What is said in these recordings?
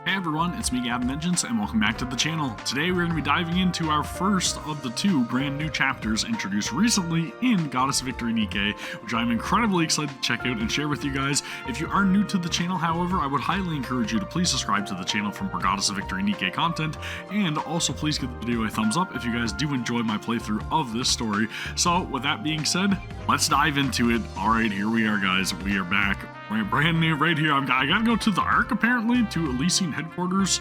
Hey everyone, it's me Gavin, and welcome back to the channel. Today we're going to be diving into our first of the two brand new chapters introduced recently in Goddess of Victory NIKKE, which I'm incredibly excited to check out and share with you guys. If you are new to the channel, however, I would highly encourage you to please subscribe to the channel for more Goddess of Victory NIKKE content, and also please give the video a thumbs up if you guys do enjoy my playthrough of this story. So with that being said, let's dive into it. Alright, here we are guys, we are back. We're brand new right here. I gotta go to the Ark apparently, to Elysian headquarters.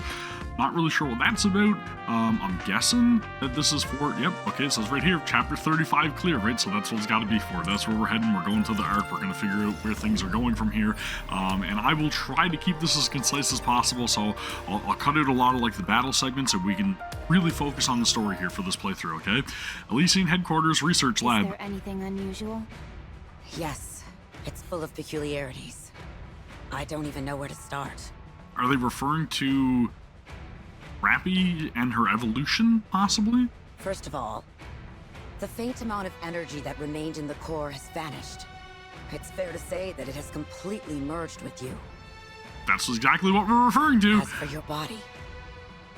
Not really sure what that's about. I'm guessing that this is for, yep, okay, it says right here, chapter 35 clear, right? So that's what it's gotta be for. That's where we're heading. We're going to the Ark. We're gonna figure out where things are going from here. And I will try to keep this as concise as possible, so I'll cut out a lot of like the battle segments so we can really focus on the story here for this playthrough, okay? Elysian headquarters research lab. Is there anything unusual? Yes. It's full of peculiarities. I don't even know where to start. Are they referring to Rapi and her evolution, possibly? First of all, the faint amount of energy that remained in the core has vanished. It's fair to say that it has completely merged with you. That's exactly what we're referring to. As for your body,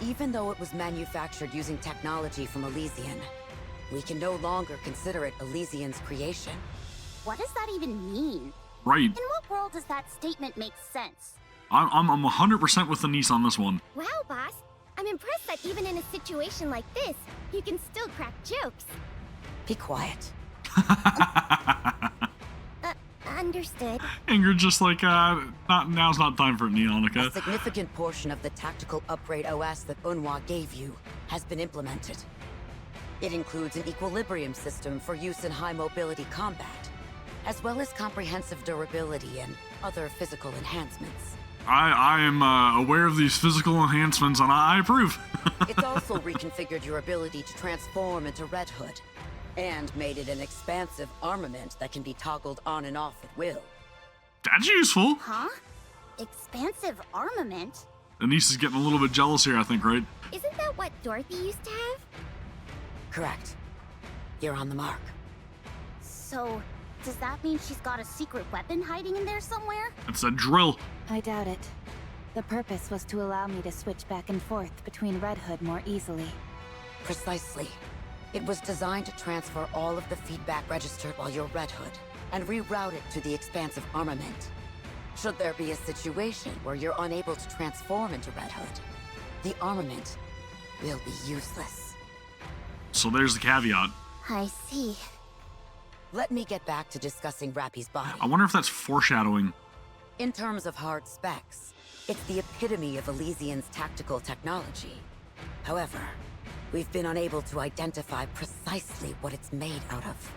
even though it was manufactured using technology from Elysian, we can no longer consider it Elysian's creation. What does that even mean? Right. In what world does that statement make sense? I'm 100% with Anise on this one. Wow, boss. I'm impressed that even in a situation like this, you can still crack jokes. Be quiet. Understood. Ingrid's just like, now's not time for it, Neonica. A significant portion of the tactical upgrade OS that Unwa gave you has been implemented. It includes an equilibrium system for use in high mobility combat, as well as comprehensive durability and other physical enhancements. I am aware of these physical enhancements, and I approve. It's also reconfigured your ability to transform into Red Hood, and made it an expansive armament that can be toggled on and off at will. That's useful. Huh? Expansive armament? Anise is getting a little bit jealous here, I think, right? Isn't that what Dorothy used to have? Correct. You're on the mark. So, does that mean she's got a secret weapon hiding in there somewhere? It's a drill. I doubt it. The purpose was to allow me to switch back and forth between Red Hood more easily. Precisely. It was designed to transfer all of the feedback registered while you're Red Hood, and reroute it to the expansive armament. Should there be a situation where you're unable to transform into Red Hood, the armament will be useless. So there's the caveat. I see. Let me get back to discussing Rapi's body. I wonder if that's foreshadowing. In terms of hard specs, it's the epitome of Elysian's tactical technology. However, we've been unable to identify precisely what it's made out of.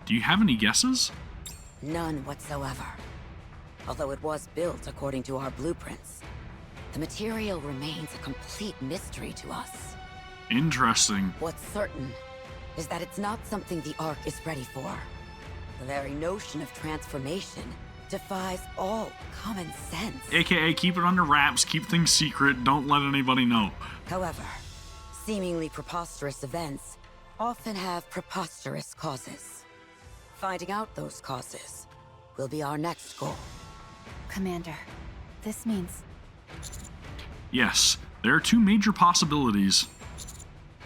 Do you have any guesses? None whatsoever. Although it was built according to our blueprints, the material remains a complete mystery to us. Interesting. What's certain is that it's not something the Ark is ready for. The very notion of transformation defies all common sense. AKA keep it under wraps, keep things secret, don't let anybody know. However, seemingly preposterous events often have preposterous causes. Finding out those causes will be our next goal. Commander, this means... Yes, there are two major possibilities.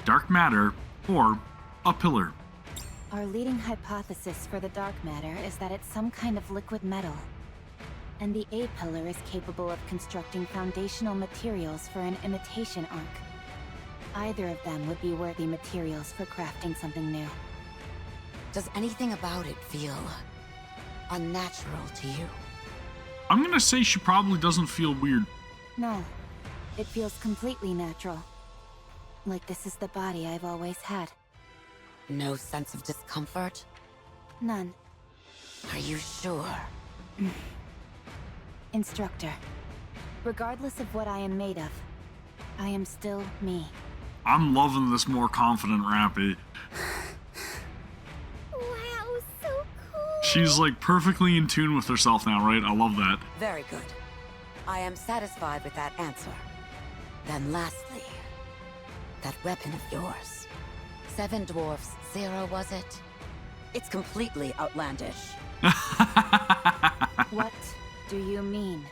Dark matter, or a pillar. Our leading hypothesis for the dark matter is that it's some kind of liquid metal. And the A-pillar is capable of constructing foundational materials for an imitation Ark. Either of them would be worthy materials for crafting something new. Does anything about it feel unnatural to you? I'm gonna say she probably doesn't feel weird. No, it feels completely natural. Like this is the body I've always had. No sense of discomfort? None. Are you sure? Instructor, regardless of what I am made of, I am still me. I'm loving this more confident Rapi. Wow, so cool. She's like perfectly in tune with herself now, right? I love that. Very good. I am satisfied with that answer. Then lastly, that weapon of yours. 7 dwarfs, 0, was it? It's completely outlandish. What do you mean?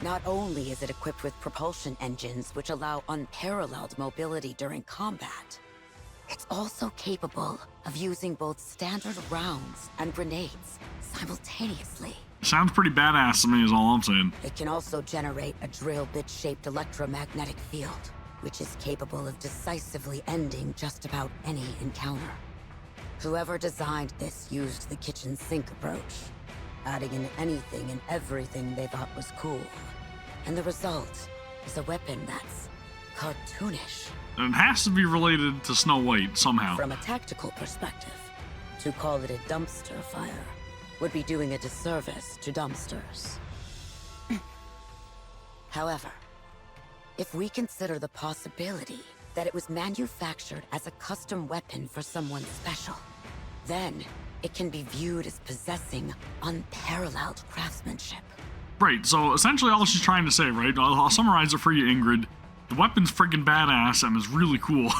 Not only is it equipped with propulsion engines which allow unparalleled mobility during combat, it's also capable of using both standard rounds and grenades simultaneously. Sounds pretty badass to me is all I'm saying. It can also generate a drill bit-shaped electromagnetic field, which is capable of decisively ending just about any encounter. Whoever designed this used the kitchen sink approach, adding in anything and everything they thought was cool. And the result is a weapon that's cartoonish. And it has to be related to Snow White somehow. From a tactical perspective, to call it a dumpster fire would be doing a disservice to dumpsters. However, if we consider the possibility that it was manufactured as a custom weapon for someone special, then it can be viewed as possessing unparalleled craftsmanship. Right, so essentially all she's trying to say, right? I'll summarize it for you, Ingrid. The weapon's friggin' badass and is really cool.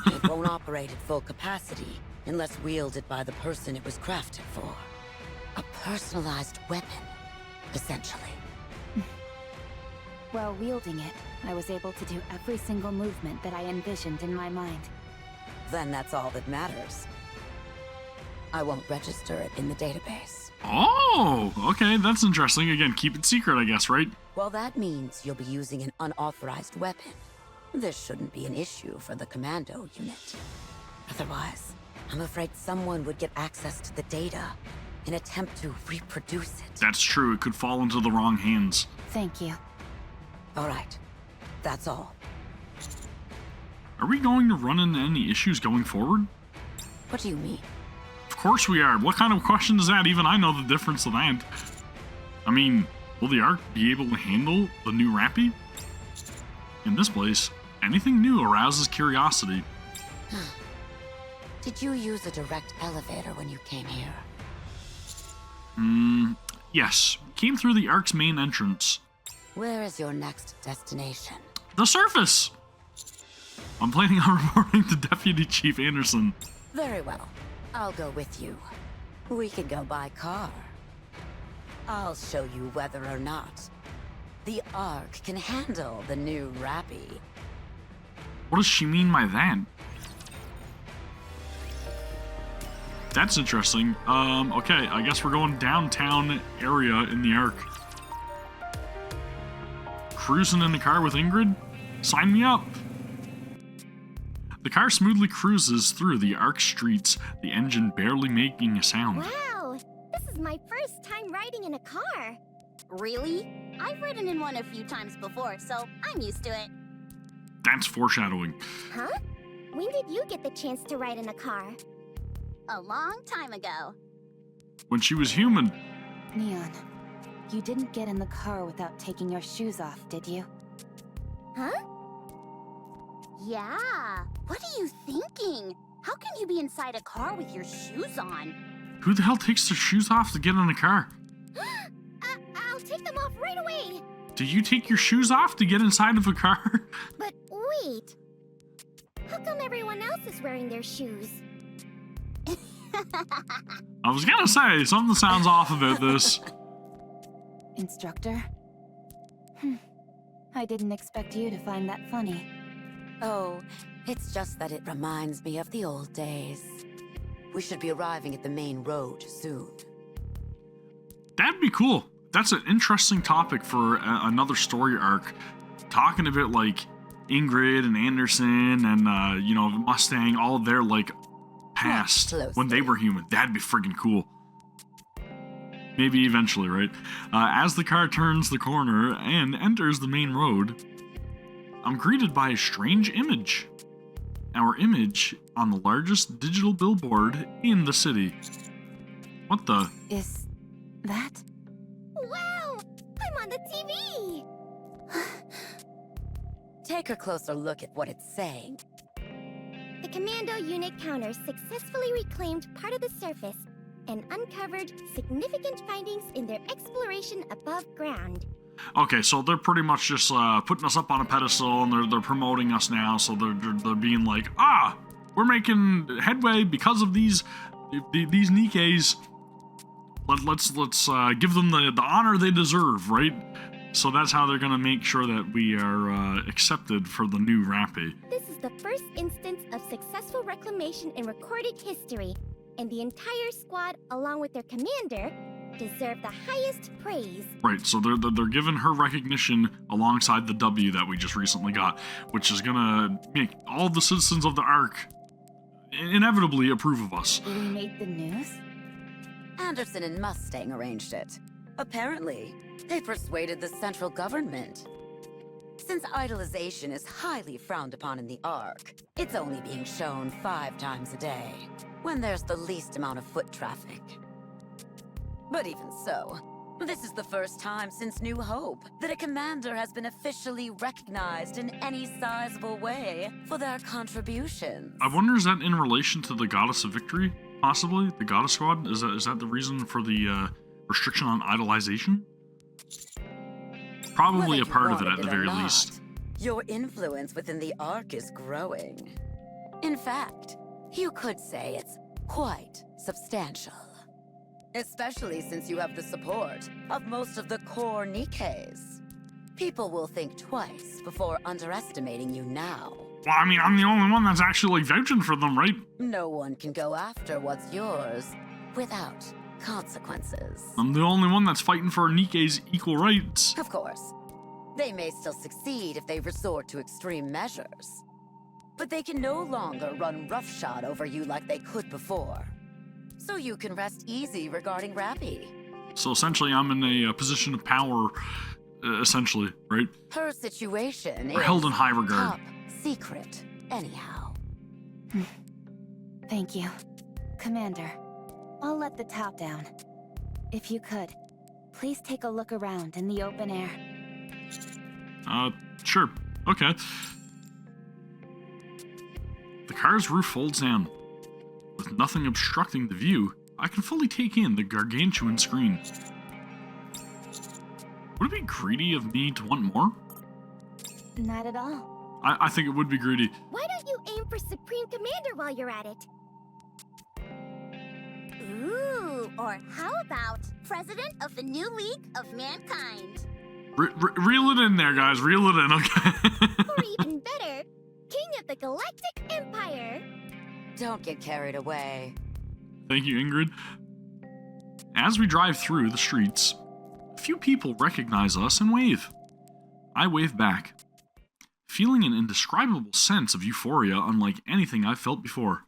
It won't operate at full capacity unless wielded by the person it was crafted for. A personalized weapon, essentially. While wielding it, I was able to do every single movement that I envisioned in my mind. Then that's all that matters. I won't register it in the database. Oh, okay, that's interesting. Again, keep it secret, I guess, right? Well, that means you'll be using an unauthorized weapon. This shouldn't be an issue for the commando unit. Otherwise, I'm afraid someone would get access to the data and attempt to reproduce it. That's true, it could fall into the wrong hands. Thank you. All right, that's all. Are we going to run into any issues going forward? What do you mean? Of course we are. What kind of question is that? Even I know the difference of that. I mean, will the Ark be able to handle the new Rapi? In this place, anything new arouses curiosity. Did you use a direct elevator when you came here? Yes. Came through the Ark's main entrance. Where is your next destination? The surface! I'm planning on reporting to Deputy Chief Anderson. Very well. I'll go with you. We can go by car. I'll show you whether or not the Ark can handle the new Rapi. What does she mean by that? That's interesting. Okay, I guess we're going downtown area in the Ark. Cruising in the car with Ingrid? Sign me up! The car smoothly cruises through the Ark streets, the engine barely making a sound. Wow! This is my first time riding in a car. Really? I've ridden in one a few times before, so I'm used to it. That's foreshadowing. Huh? When did you get the chance to ride in a car? A long time ago. When she was human. Neon, you didn't get in the car without taking your shoes off, did you? Huh? Yeah. What are you thinking? How can you be inside a car with your shoes on? Who the hell takes their shoes off to get in a car? I'll take them off right away. Do you take your shoes off to get inside of a car? But wait. How come everyone else is wearing their shoes? I was gonna say, something sounds off about this. Instructor? I didn't expect you to find that funny. Oh, it's just that it reminds me of the old days. We should be arriving at the main road soon. That'd be cool. That's an interesting topic for another story arc. Talking about, like, Ingrid and Anderson and, you know, Mustang, all their, like, past when they were human. That'd be friggin' cool. Maybe eventually, right? As the car turns the corner and enters the main road, I'm greeted by a strange image. Our image on the largest digital billboard in the city. What the? Is that? Wow! I'm on the TV! Take a closer look at what it's saying. The commando unit counters successfully reclaimed part of the surface and uncovered significant findings in their exploration above ground. Okay, so they're pretty much just putting us up on a pedestal, and they're promoting us now. So they're being like, we're making headway because of these NIKKEs. Let's give them the honor they deserve, right? So that's how they're going to make sure that we are accepted for the new Rapi. This is the first instance of successful reclamation in recorded history, and the entire squad, along with their commander, deserve the highest praise. Right, so they're giving her recognition alongside the W that we just recently got, which is going to make all the citizens of the Ark inevitably approve of us. We made the news? Anderson and Mustang arranged it. Apparently, they persuaded the central government. Since idolization is highly frowned upon in the Ark, it's only being shown 5 times a day, when there's the least amount of foot traffic. But even so, this is the first time since New Hope that a commander has been officially recognized in any sizable way for their contributions. I wonder, is that in relation to the Goddess of Victory, possibly? The Goddess Squad? Is that the reason for the restriction on idolization? Probably a part of it at the very least. Your influence within the Ark is growing. In fact, you could say it's quite substantial. Especially since you have the support of most of the core NIKKEs. People will think twice before underestimating you now. Well, I mean, I'm the only one that's actually like vouching for them, right? No one can go after what's yours without consequences. I'm the only one that's fighting for NIKKE's equal rights. Of course. They may still succeed if they resort to extreme measures. But they can no longer run roughshod over you like they could before. So you can rest easy regarding Rapi. So essentially, I'm in a position of power, essentially, right? Her situation We're is held in high regard. top secret, anyhow. Thank you. Commander, I'll let the top down. If you could, please take a look around in the open air. Sure. Okay. The car's roof folds down. With nothing obstructing the view, I can fully take in the gargantuan screen. Would it be greedy of me to want more? Not at all. I think it would be greedy. Why don't you aim for Supreme Commander while you're at it? Ooh, or how about President of the New League of Mankind? Reel it in there, guys. Reel it in, okay? Or even better, King of the Galactic Empire. Don't get carried away. Thank you, Ingrid. As we drive through the streets, a few people recognize us and wave. I wave back, feeling an indescribable sense of euphoria unlike anything I've felt before.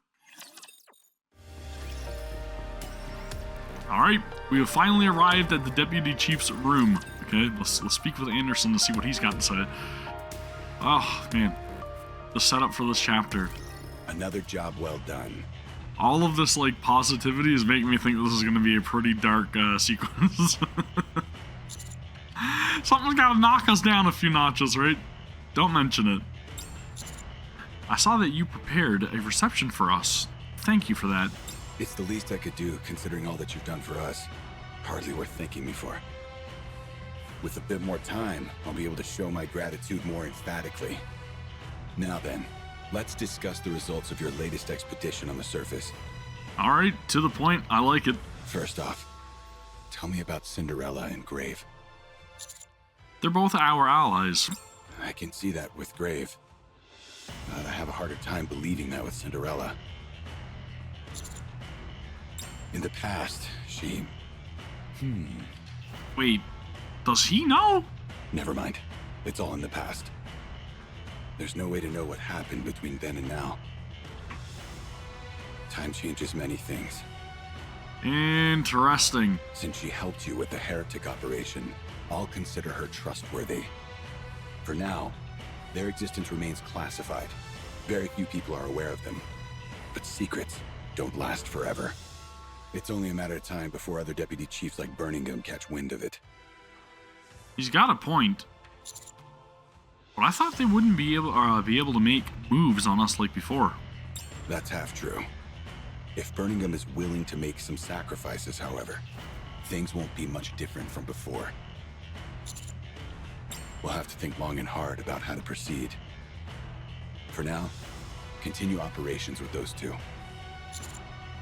Alright, we have finally arrived at the Deputy Chief's room. Okay, let's speak with Anderson to see what he's got to say. Oh, man. The setup for this chapter. Another job well done. All of this, like, positivity is making me think this is going to be a pretty dark sequence. Something's got to knock us down a few notches, right? Don't mention it. I saw that you prepared a reception for us. Thank you for that. It's the least I could do, considering all that you've done for us. Hardly worth thanking me for. With a bit more time, I'll be able to show my gratitude more emphatically. Now then, let's discuss the results of your latest expedition on the surface. Alright, to the point. I like it. First off, tell me about Cinderella and Grave. They're both our allies. I can see that with Grave. I have a harder time believing that with Cinderella. In the past, she... Wait, does he know? Never mind. It's all in the past. There's no way to know what happened between then and now. Time changes many things. Interesting. Since she helped you with the heretic operation, I'll consider her trustworthy. For now, their existence remains classified. Very few people are aware of them. But secrets don't last forever. It's only a matter of time before other deputy chiefs like Birmingham catch wind of it. He's got a point. But I thought they wouldn't be able to make moves on us like before. That's half true. If Birmingham is willing to make some sacrifices, however, things won't be much different from before. We'll have to think long and hard about how to proceed. For now, continue operations with those two.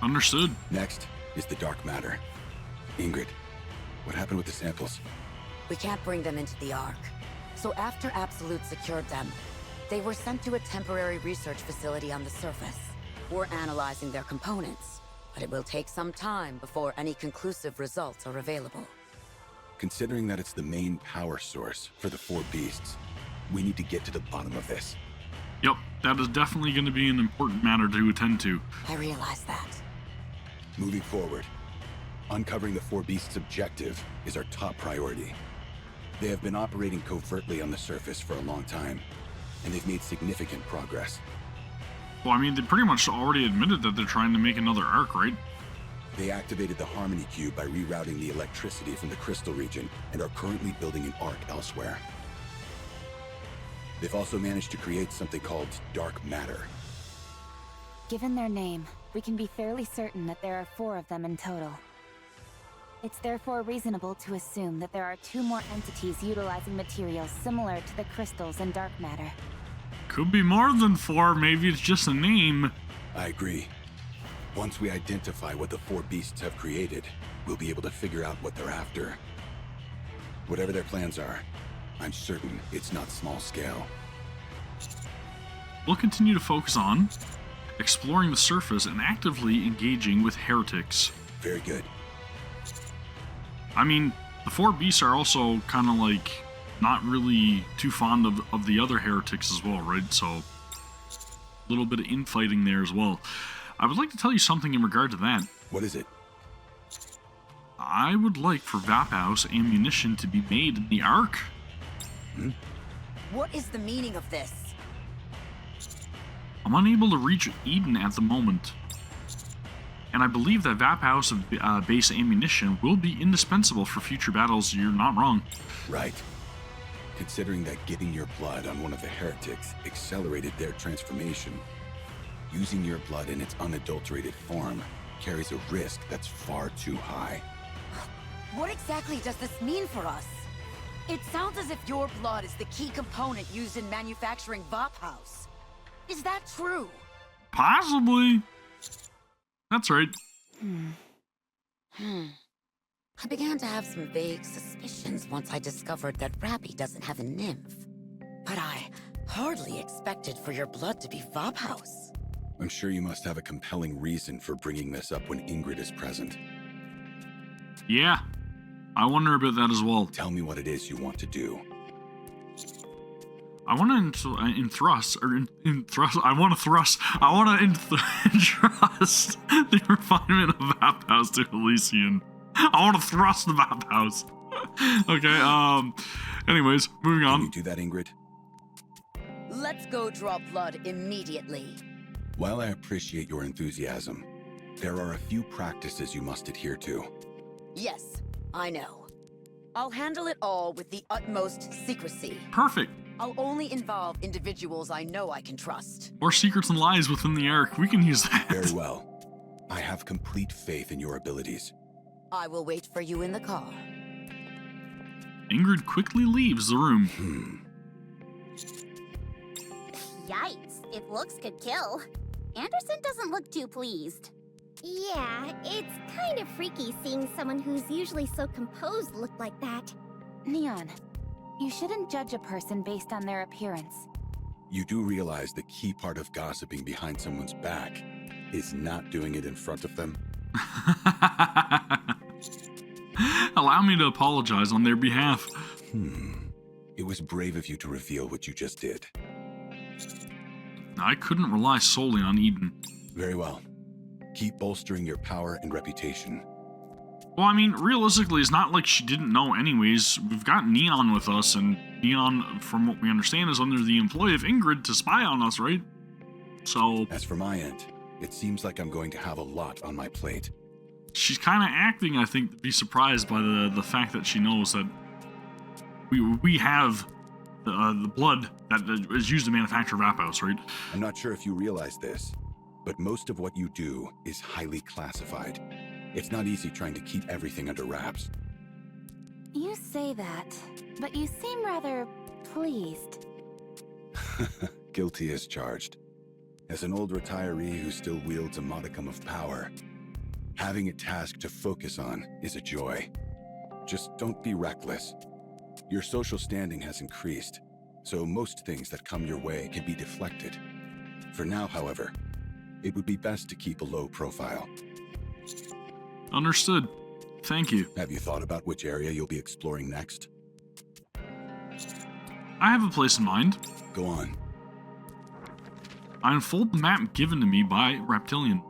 Understood. Next is the dark matter. Ingrid, what happened with the samples? We can't bring them into the Ark. So after Absolute secured them, they were sent to a temporary research facility on the surface. We're analyzing their components, but it will take some time before any conclusive results are available. Considering that it's the main power source for the four beasts, we need to get to the bottom of this. Yep, that is definitely going to be an important matter to attend to. I realize that. Moving forward, uncovering the four beasts' objective is our top priority. They have been operating covertly on the surface for a long time, and they've made significant progress. Well, I mean, they pretty much already admitted that they're trying to make another Ark, right? They activated the Harmony Cube by rerouting the electricity from the Crystal region and are currently building an Ark elsewhere. They've also managed to create something called dark matter. Given their name, we can be fairly certain that there are 4 of them in total. It's therefore reasonable to assume that there are 2 more entities utilizing materials similar to the crystals and dark matter. Could be more than 4, maybe it's just a name. I agree. Once we identify what the four beasts have created, we'll be able to figure out what they're after. Whatever their plans are, I'm certain it's not small scale. We'll continue to focus on exploring the surface and actively engaging with heretics. Very good. I mean, the four beasts are also kind of like not really too fond of the other heretics as well, right? So a little bit of infighting there as well. I would like to tell you something in regard to that. What is it? I would like for Vapaus ammunition to be made in the Ark. What is the meaning of this? I'm unable to reach Eden at the moment, and I believe that Vapaus base ammunition will be indispensable for future battles. You're not wrong. Right. Considering that getting your blood on one of the heretics accelerated their transformation, using your blood in its unadulterated form carries a risk that's far too high. What exactly does this mean for us? It sounds as if your blood is the key component used in manufacturing Vapaus. Is that true? Possibly. That's right. I began to have some vague suspicions once I discovered that Rapi doesn't have a nymph. But I hardly expected for your blood to be Vapaus. I'm sure you must have a compelling reason for bringing this up when Ingrid is present. Yeah, I wonder about that as well. Tell me what it is you want to do. I want to entrust the refinement of Vapaus to Elysian. I want to thrust the Vapaus. Okay, anyways, moving on. Can you do that, Ingrid? Let's go draw blood immediately. While I appreciate your enthusiasm, there are a few practices you must adhere to. Yes, I know. I'll handle it all with the utmost secrecy. Perfect. I'll only involve individuals I know I can trust. Or secrets and lies within the Ark. We can use that. Very well. I have complete faith in your abilities. I will wait for you in the car. Ingrid quickly leaves the room. Yikes, if looks could kill. Anderson doesn't look too pleased. Yeah, it's kind of freaky seeing someone who's usually so composed look like that. Neon, you shouldn't judge a person based on their appearance. You do realize the key part of gossiping behind someone's back is not doing it in front of them? Allow me to apologize on their behalf. It was brave of you to reveal what you just did. I couldn't rely solely on Eden. Very well. Keep bolstering your power and reputation. Well, I mean, realistically, it's not like she didn't know anyways. We've got Neon with us, and Neon, from what we understand, is under the employ of Ingrid to spy on us, right? So... As for my end, it seems like I'm going to have a lot on my plate. She's kind of acting, I think, to be surprised by the fact that she knows that we have the blood that is used to manufacture Vapaus, right? I'm not sure if you realize this, but most of what you do is highly classified. It's not easy trying to keep everything under wraps. You say that, but you seem rather pleased. Guilty as charged. As an old retiree who still wields a modicum of power, having a task to focus on is a joy. Just don't be reckless. Your social standing has increased, so most things that come your way can be deflected. For now, however, it would be best to keep a low profile. Understood. Thank you. Have you thought about which area you'll be exploring next? I have a place in mind. Go on. I unfold the map given to me by Reptilian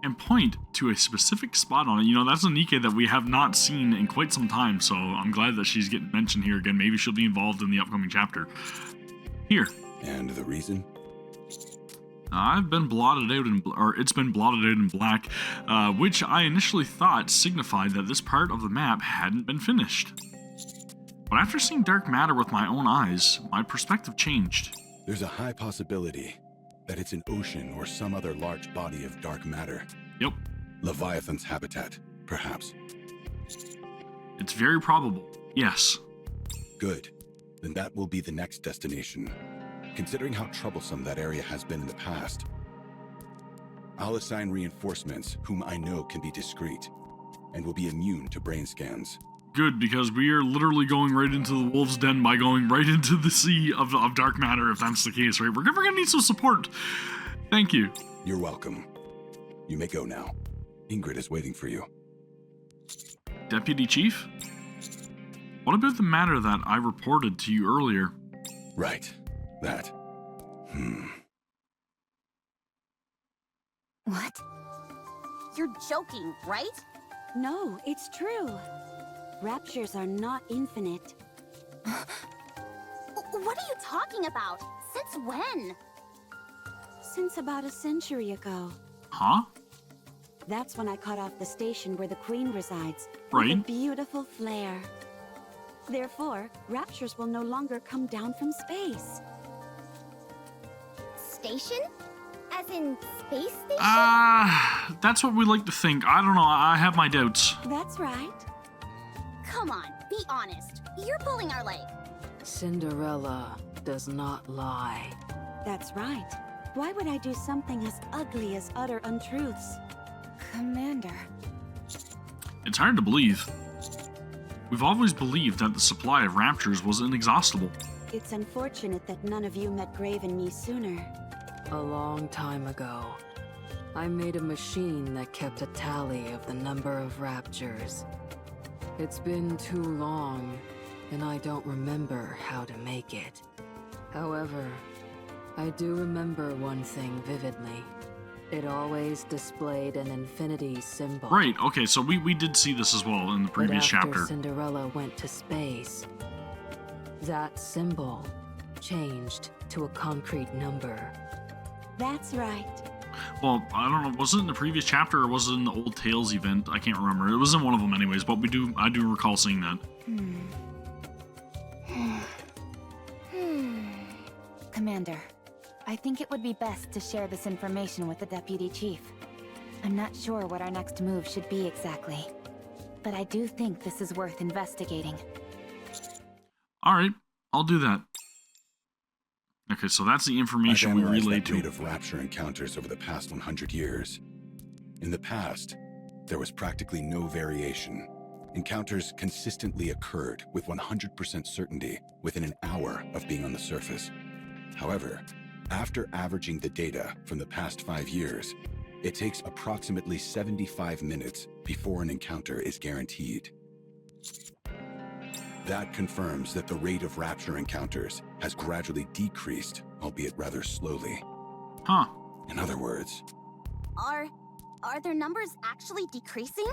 and point to a specific spot on it. You know, that's a NIKKE that we have not seen in quite some time, so I'm glad that she's getting mentioned here again. Maybe she'll be involved in the upcoming chapter. Here. And the reason? I've been blotted out it's been blotted out in black, which I initially thought signified that this part of the map hadn't been finished. But after seeing dark matter with my own eyes, my perspective changed. There's a high possibility that it's an ocean or some other large body of dark matter. Yep. Leviathan's habitat, perhaps. It's very probable, yes. Good. Then that will be the next destination. Considering how troublesome that area has been in the past, I'll assign reinforcements whom I know can be discreet and will be immune to brain scans. Good, because we are literally going right into the wolf's den by going right into the sea of dark matter, if that's the case, right? We're gonna need some support. Thank you. You're welcome. You may go now. Ingrid is waiting for you. Deputy Chief? What about the matter that I reported to you earlier? Right. That. What? You're joking, right? No, it's true. Raptures are not infinite. What are you talking about? Since when? Since about a century ago. Huh? That's when I cut off the station where the Queen resides. Right. With a beautiful flare. Therefore, raptures will no longer come down from space. Station? As in space station? That's what we like to think. I don't know, I have my doubts. That's right. Come on, be honest. You're pulling our leg. Cinderella does not lie. That's right. Why would I do something as ugly as utter untruths? Commander. It's hard to believe. We've always believed that the supply of raptures was inexhaustible. It's unfortunate that none of you met Grave and me sooner. A long time ago, I made a machine that kept a tally of the number of raptures. It's been too long, and I don't remember how to make it. However, I do remember one thing vividly. It always displayed an infinity symbol. Right, okay, so we did see this as well in the previous but after chapter. Cinderella went to space, that symbol changed to a concrete number. That's right. Well, I don't know, was it in the previous chapter or was it in the Old Tales event? I can't remember. It was in one of them anyways, but I do recall seeing that. Commander, I think it would be best to share this information with the Deputy Chief. I'm not sure what our next move should be exactly, but I do think this is worth investigating. Alright, I'll do that. Okay, so that's the information we relayed to rate of Rapture encounters over the past 100 years. In the past, there was practically no variation. Encounters consistently occurred with 100% certainty within an hour of being on the surface. However, after averaging the data from the past 5 years, it takes approximately 75 minutes before an encounter is guaranteed. That confirms that the rate of Rapture encounters has gradually decreased, albeit rather slowly. Huh. In other words, Are their numbers actually decreasing?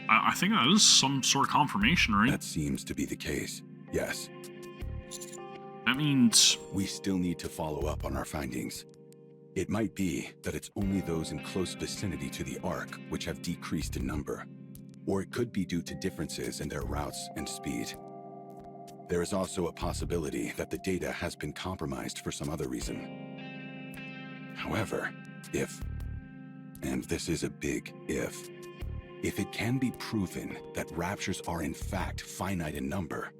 I think that is some sort of confirmation, right? that seems to be the case. Yes, That means... we still need to follow up on our findings. It might be that it's only those in close vicinity to the Ark which have decreased in number, or it could be due to differences in their routes and speed. There is also a possibility that the data has been compromised for some other reason. However, if, and this is a big if it can be proven that raptures are in fact finite in number,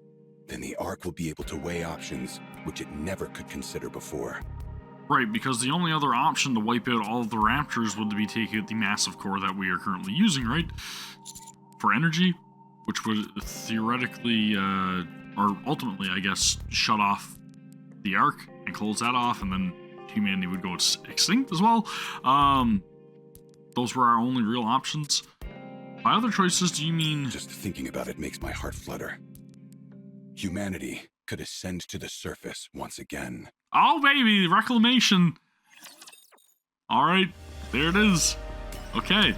then the Ark will be able to weigh options which it never could consider before. Right, because the only other option to wipe out all of the raptors would be take out the massive core that we are currently using, right? For energy? which would theoretically, or ultimately, I guess, shut off the Ark and close that off, and then humanity would go extinct as well. Those were our only real options. By other choices, do you mean... Just thinking about it makes my heart flutter. Humanity could ascend to the surface once again. Oh, baby, Reclamation. All right, there it is. Okay,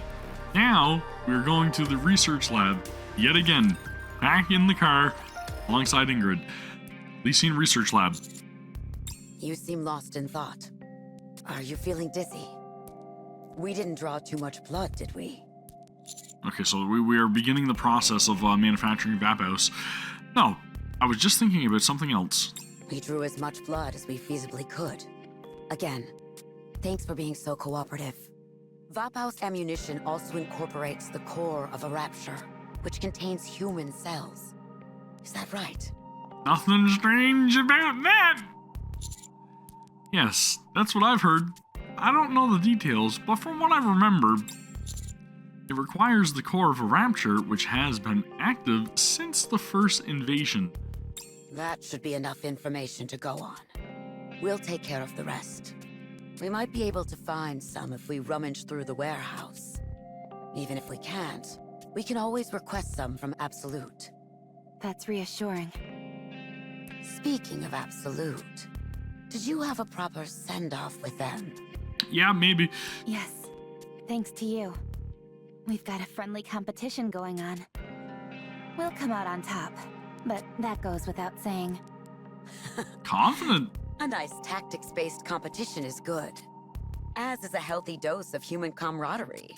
now we're going to the research lab yet again. Back in the car alongside Ingrid. Lyceum Research Lab. You seem lost in thought. Are you feeling dizzy? We didn't draw too much blood, did we? Okay, so we are beginning the process of manufacturing Vapaus. No, I was just thinking about something else. We drew as much blood as we feasibly could. Again, thanks for being so cooperative. Vapaus ammunition also incorporates the core of a Rapture, which contains human cells. Is that right? Nothing strange about that! Yes, that's what I've heard. I don't know the details, but from what I remember, it requires the core of a Rapture which has been active since the first invasion. That should be enough information to go on. We'll take care of the rest. We might be able to find some if we rummage through the warehouse. Even if we can't, we can always request some from Absolute. That's reassuring. Speaking of Absolute, did you have a proper send-off with them? Yeah, maybe. Yes, thanks to you. We've got a friendly competition going on. We'll come out on top, but that goes without saying. Confident. A nice tactics-based competition is good, as is a healthy dose of human camaraderie.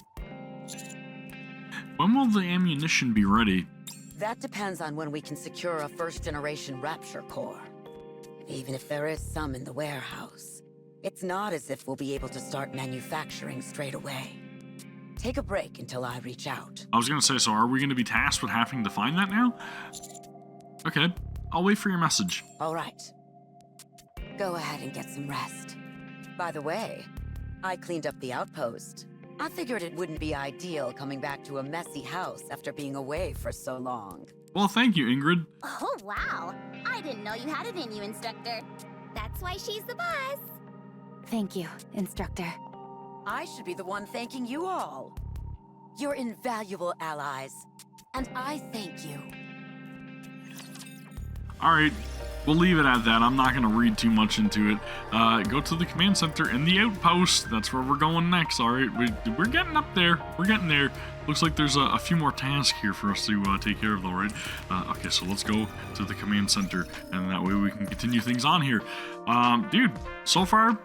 When will the ammunition be ready? That depends on when we can secure a first-generation Rapture core. Even if there is some in the warehouse, it's not as if we'll be able to start manufacturing straight away. Take a break until I reach out. I was gonna say, so are we gonna be tasked with having to find that now? Okay, I'll wait for your message. All right. Go ahead and get some rest. By the way, I cleaned up the outpost. I figured it wouldn't be ideal coming back to a messy house after being away for so long. Well, thank you, Ingrid. Oh, wow. I didn't know you had it in you, Instructor. That's why she's the boss. Thank you, Instructor. I should be the one thanking you all. You're invaluable allies, and I thank you. All right, we'll leave it at that. I'm not going to read too much into it. Go to the command center in the outpost. That's where we're going next. All right, we're getting up there. We're getting there. Looks like there's a few more tasks here for us to take care of, though, right? Okay, so let's go to the command center, and that way we can continue things on here. Dude, so far,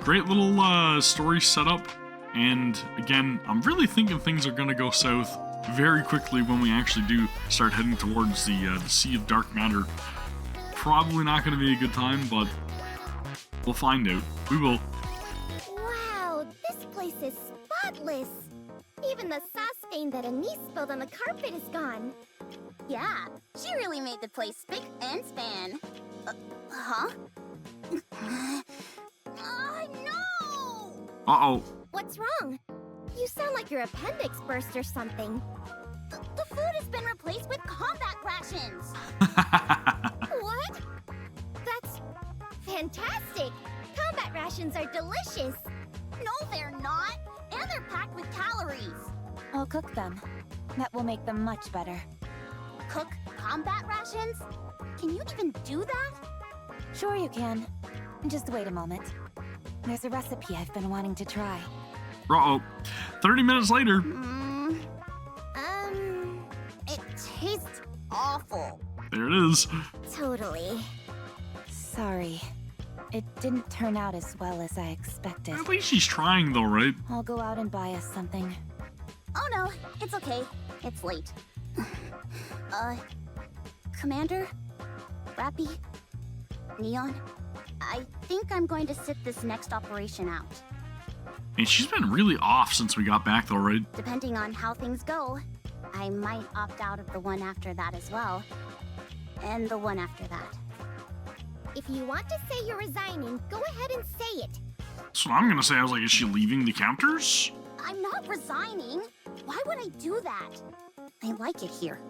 great little story setup. And again, I'm really thinking things are going to go south very quickly when we actually do start heading towards the Sea of Dark Matter. Probably not going to be a good time, but we'll find out. We will. Wow, this place is spotless. Even the sauce stain that Anise spilled on the carpet is gone. Yeah, she really made the place spick and span. Huh? No! Uh-oh. What's wrong? You sound like your appendix burst or something. The food has been replaced with combat rations. What? That's fantastic. Combat rations are delicious. No, they're not. And they're packed with calories. I'll cook them. That will make them much better. Cook combat rations? Can you even do that? Sure you can. Just wait a moment. There's a recipe I've been wanting to try. Uh-oh. 30 minutes later. It tastes awful. There it is. Totally. Sorry. It didn't turn out as well as I expected. At least she's trying, though, right? I'll go out and buy us something. Oh no, it's okay. It's late. Commander? Rapi? Neon? I think I'm going to sit this next operation out. And she's been really off since we got back, though, right? Depending on how things go, I might opt out of the one after that as well. And the one after that. If you want to say you're resigning, go ahead and say it. That's what I'm gonna say. I was like, is she leaving the counters? I'm not resigning. Why would I do that? I like it here.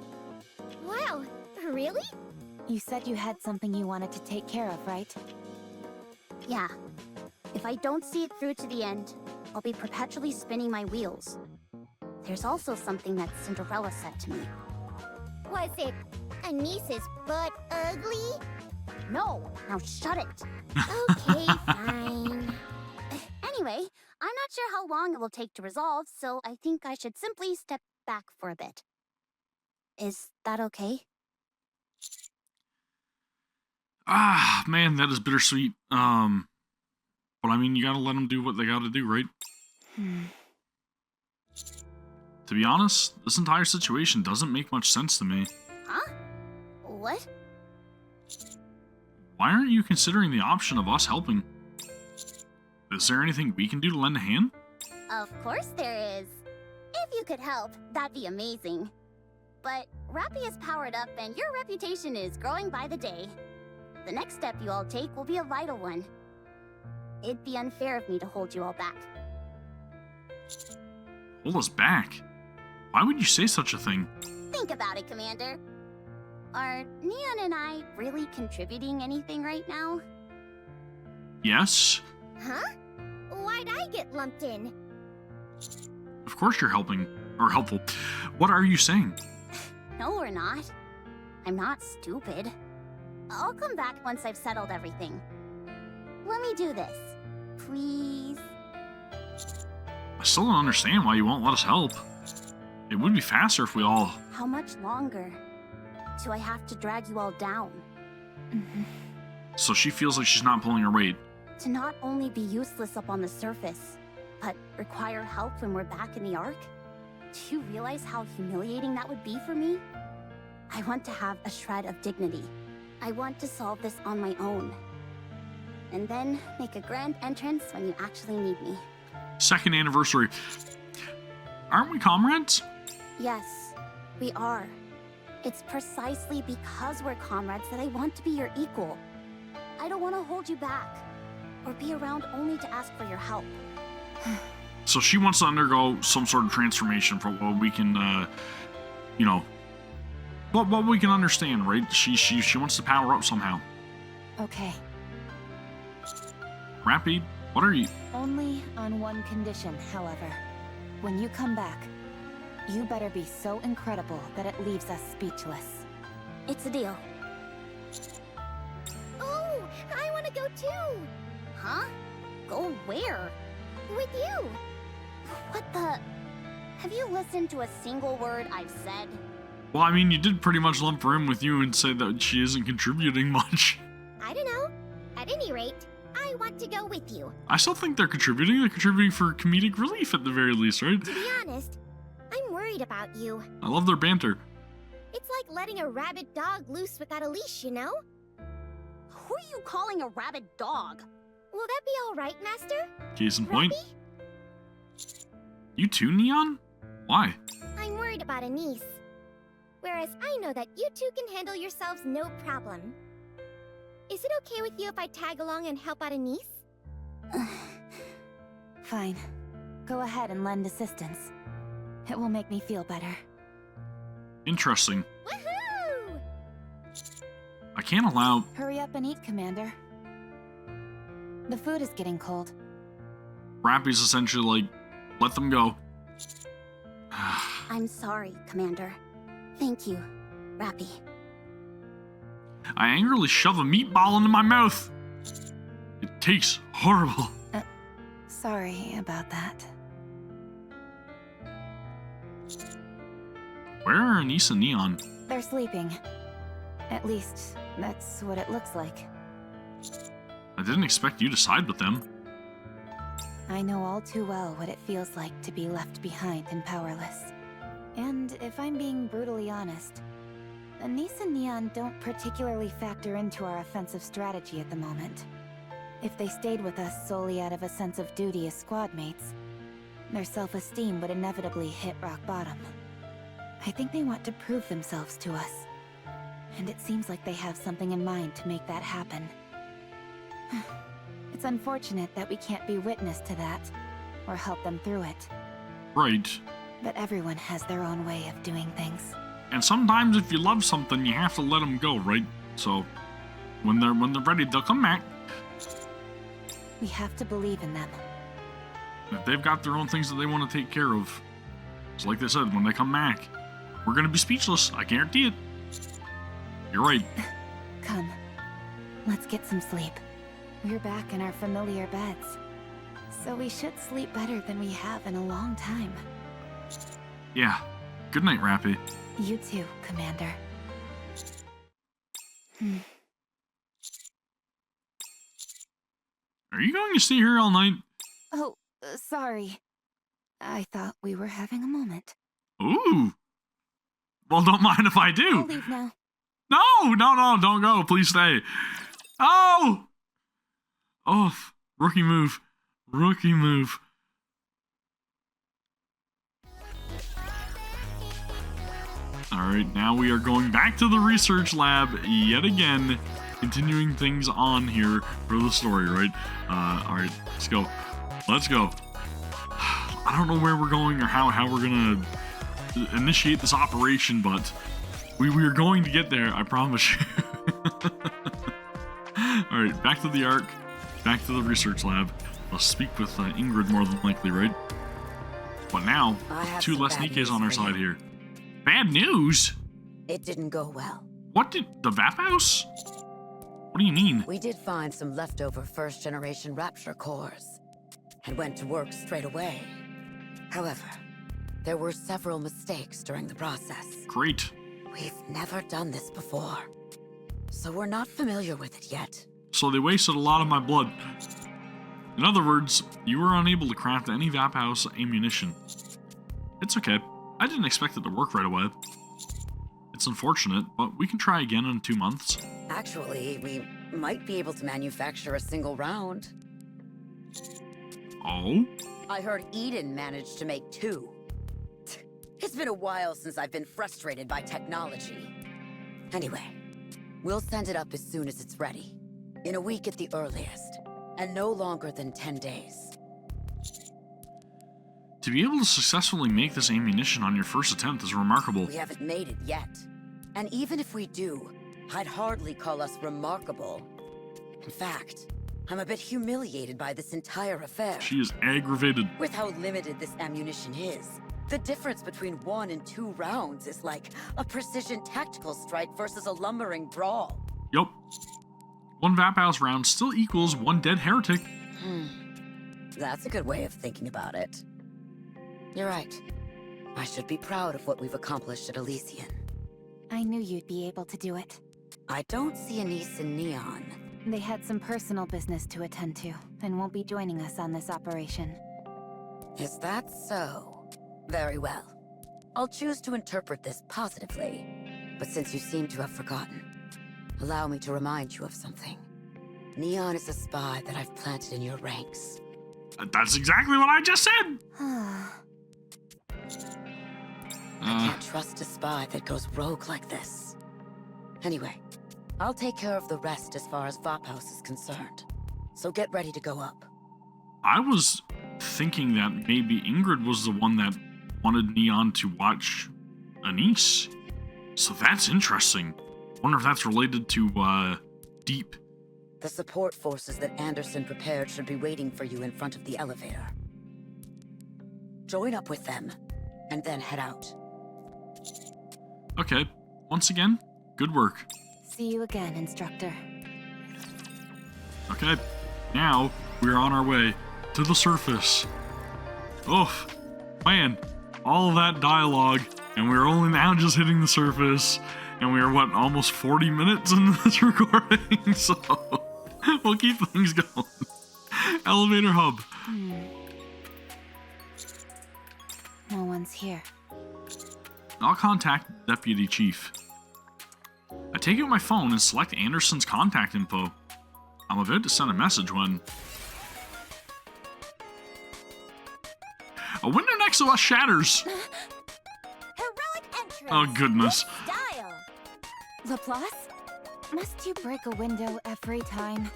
Wow, really? You said you had something you wanted to take care of, right? Yeah. If I don't see it through to the end, I'll be perpetually spinning my wheels. There's also something that Cinderella said to me. Was it Anise's butt ugly? No, now shut it. Okay, fine. Anyway, I'm not sure how long it will take to resolve, so I think I should simply step back for a bit. Is that okay? Ah, man, that is bittersweet. But I mean, you gotta let them do what they gotta do, right? To be honest, this entire situation doesn't make much sense to me. Huh? What? Why aren't you considering the option of us helping? Is there anything we can do to lend a hand? Of course there is. If you could help, that'd be amazing. But Rapi is powered up and your reputation is growing by the day. The next step you all take will be a vital one. It'd be unfair of me to hold you all back. Hold us back? Why would you say such a thing? Think about it, Commander. Are Neon and I really contributing anything right now? Yes? Huh? Why'd I get lumped in? Of course you're helping. Or helpful. What are you saying? No, we're not. I'm not stupid. I'll come back once I've settled everything. Let me do this. Please? I still don't understand why you won't let us help. It would be faster if we all... How much longer? Do I have to drag you all down? So she feels like she's not pulling her weight. To not only be useless up on the surface, but require help when we're back in the Ark? Do you realize how humiliating that would be for me? I want to have a shred of dignity. I want to solve this on my own. And then make a grand entrance when you actually need me. Second anniversary. Aren't we comrades? Yes, we are. It's precisely because we're comrades that I want to be your equal. I don't want to hold you back, or be around only to ask for your help. So she wants to undergo some sort of transformation for what we can, you know, what we can understand, right? She wants to power up somehow. Okay. Rapi, what are you? Only on one condition, however. When you come back, you better be so incredible that it leaves us speechless. It's a deal. Oh, I want to go too! Huh? Go where? With you! What the... Have you listened to a single word I've said? Well, I mean, you did pretty much lump her in with you and say that she isn't contributing much. I don't know. At any rate, I want to go with you. I still think they're contributing. They're contributing for comedic relief at the very least, right? To be honest, I'm worried about you. I love their banter. It's like letting a rabid dog loose without a leash, you know? Who are you calling a rabid dog? Will that be all right, Master? Case in point. Rapi? You too, Neon? Why? I'm worried about Anise. Whereas I know that you two can handle yourselves no problem. Is it okay with you if I tag along and help out Anise? Fine. Go ahead and lend assistance. It will make me feel better. Interesting. Woohoo! I can't allow... Hurry up and eat, Commander. The food is getting cold. Rapi's essentially like, let them go. I'm sorry, Commander. Thank you, Rapi. I angrily shove a meatball into my mouth. It tastes horrible. Sorry about that. Where are Anise and Neon? They're sleeping. At least, that's what it looks like. I didn't expect you to side with them. I know all too well what it feels like to be left behind and powerless. And if I'm being brutally honest, Anise and Neon don't particularly factor into our offensive strategy at the moment. If they stayed with us solely out of a sense of duty as squad mates, their self-esteem would inevitably hit rock bottom. I think they want to prove themselves to us. And it seems like they have something in mind to make that happen. It's unfortunate that we can't be witness to that, or help them through it. Right. But everyone has their own way of doing things. And sometimes if you love something, you have to let them go, right? So when they're ready, they'll come back. We have to believe in them. If they've got their own things that they want to take care of, it's like they said, when they come back, we're gonna be speechless. I guarantee it. You're right. Come, let's get some sleep. We're back in our familiar beds, so we should sleep better than we have in a long time. Yeah. Good night, Rapi. You too, Commander. Are you going to stay here all night? Oh, sorry. I thought we were having a moment. Ooh. Well, don't mind if I I'll do. leave now. No, don't go. Please stay. Oh! Oh, rookie move. Rookie move. Alright, now we are going back to the research lab yet again. Continuing things on here for the story, right? Alright, let's go. Let's go. I don't know where we're going or how we're gonna initiate this operation, but we are going to get there, I promise you. Alright, back to the Ark, back to the research lab. Let's speak with Ingrid more than likely, right? But now, two less NIKKEs on our side here. Bad news? It didn't go well. What did the Vapaus? What do you mean? We did find some leftover first-generation Rapture cores, and went to work straight away. However, there were several mistakes during the process. Great. We've never done this before, so we're not familiar with it yet. So they wasted a lot of my blood. In other words, you were unable to craft any Vapaus ammunition. It's okay. I didn't expect it to work right away. It's unfortunate, but we can try again in 2 months. Actually, we might be able to manufacture a single round. Oh? I heard Eden managed to make 2. It's been a while since I've been frustrated by technology. Anyway, we'll send it up as soon as it's ready. In a week at the earliest, and no longer than 10 days. To be able to successfully make this ammunition on your first attempt is remarkable. We haven't made it yet. And even if we do, I'd hardly call us remarkable. In fact, I'm a bit humiliated by this entire affair. She is aggravated. With how limited this ammunition is, the difference between 1 and 2 rounds is like a precision tactical strike versus a lumbering brawl. Yup. 1 Vapaus round still equals 1 dead heretic. That's a good way of thinking about it. You're right. I should be proud of what we've accomplished at Elysian. I knew you'd be able to do it. I don't see Anise and Neon. They had some personal business to attend to, and won't be joining us on this operation. Is that so? Very well. I'll choose to interpret this positively. But since you seem to have forgotten, allow me to remind you of something. Neon is a spy that I've planted in your ranks. That's exactly what I just said! I can't trust a spy that goes rogue like this. Anyway, I'll take care of the rest as far as Vapaus is concerned. So get ready to go up. I was thinking that maybe Ingrid was the one that wanted Neon to watch Anise. So that's interesting. Wonder if that's related to, Deep. The support forces that Anderson prepared should be waiting for you in front of the elevator. Join up with them, and then head out. Okay. Once again, good work. See you again, Instructor. Okay. Now, we're on our way to the surface. Oh, man. All of that dialogue, and we're only now just hitting the surface. And we are, what, almost 40 minutes into this recording? So, we'll keep things going. Elevator hub. No one's here. I'll contact Deputy Chief. I take out my phone and select Anderson's contact info. I'm about to send a message when... a window next to us shatters. Heroic entrance. Oh, goodness. Style. Laplace? Must you break a window every time?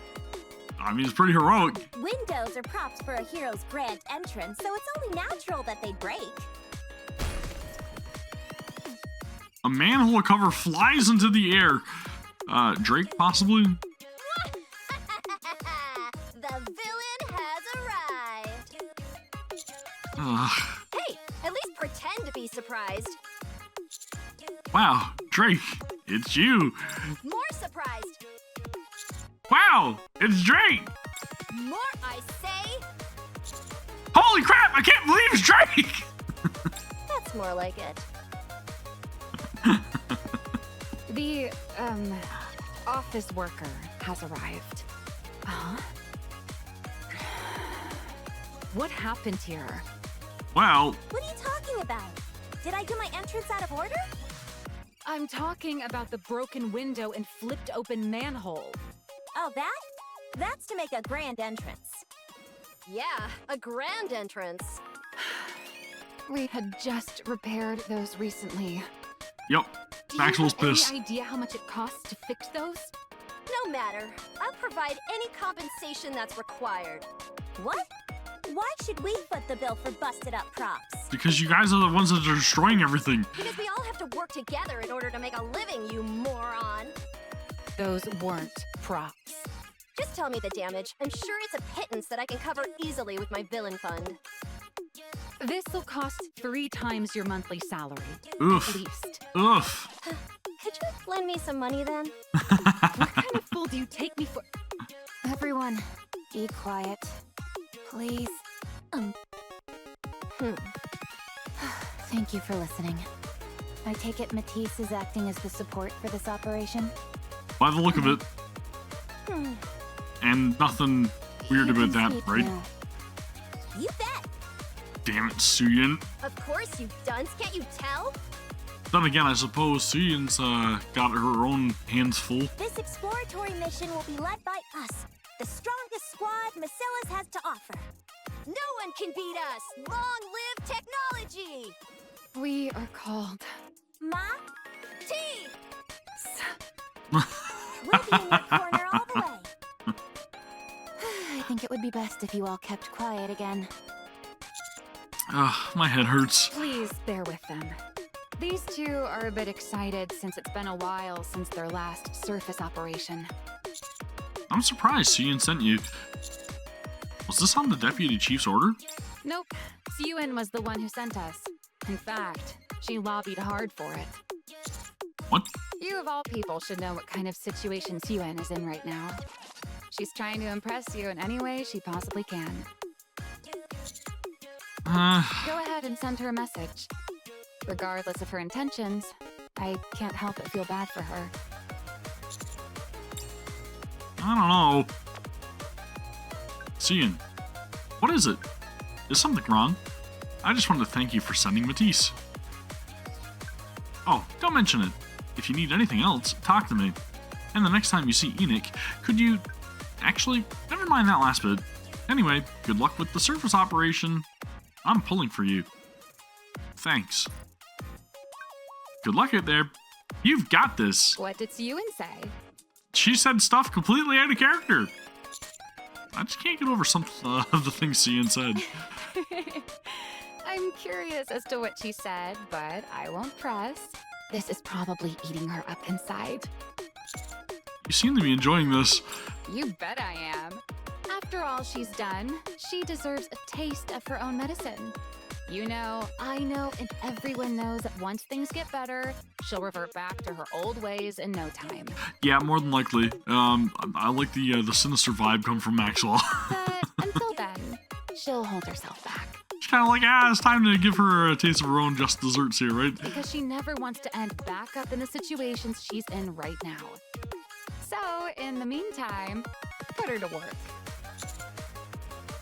I mean, it's pretty heroic. Windows are props for a hero's grand entrance, so it's only natural that they break. manhole cover flies into the air. Drake, possibly? The villain has arrived. Hey, at least pretend to be surprised. Wow, Drake, it's you. More surprised. Wow, it's Drake. More, I say. Holy crap, I can't believe it's Drake. That's more like it. The, office worker has arrived. Huh? What happened here? Well, What are you talking about? Did I do my entrance out of order? I'm talking about the broken window and flipped open manhole. Oh, that? That's to make a grand entrance. Yeah, a grand entrance. We had just repaired those recently. yep, Do Maxwell's you have pissed. any idea how much it costs to fix those? No matter. I'll provide any compensation that's required. What? Why should we foot the bill for busted up props? Because you guys are the ones that are destroying everything. Because we all have to work together in order to make a living, you moron. Those weren't props. Just tell me the damage. I'm sure it's a pittance that I can cover easily with my villain fund. This'll cost 3 times your monthly salary. Oof. At least. Oof. Could you lend me some money then? What kind of fool do you take me for? Everyone, be quiet. Please. Thank you for listening. I take it Matis is acting as the support for this operation? By the look of it. And nothing weird You about can that, speak right? now. You bet. Damn it, Suen. Of course, you dunce. Can't you tell? Then again, I suppose Suyen's got her own hands full. This exploratory mission will be led by us, the strongest squad Macilla's has to offer. No one can beat us. Long live technology. We are called. Ma, T. we'll be in your corner all the way. I think it would be best if you all kept quiet again. Ugh, my head hurts. Please bear with them. These two are a bit excited since it's been a while since their last surface operation. I'm surprised Suen sent you. Was this on the Deputy Chief's order? Nope. Suen was the one who sent us. In fact, she lobbied hard for it. What? You of all people should know what kind of situation Suen is in right now. She's trying to impress you in any way she possibly can. Go ahead and send her a message. Regardless of her intentions, I can't help but feel bad for her. I don't know. Suen, what is it? Is something wrong? I just wanted to thank you for sending Matis. Oh, don't mention it. If you need anything else, talk to me. And the next time you see Enoch, could you... Actually, never mind that last bit. Anyway, good luck with the surface operation. I'm pulling for you. Thanks. Good luck out there. You've got this. What did Suen say? She said stuff completely out of character. I just can't get over some of the things Suen said. I'm curious as to what she said, but I won't press. This is probably eating her up inside. You seem to be enjoying this. You bet I am. After all she's done, she deserves a taste of her own medicine. You know, I know, and everyone knows that once things get better, she'll revert back to her old ways in no time. Yeah, more than likely. I like the sinister vibe come from Maxwell. But until then, she'll hold herself back. She's kind of like, it's time to give her a taste of her own just desserts here, right? Because she never wants to end back up in the situations she's in right now. So, in the meantime, put her to work.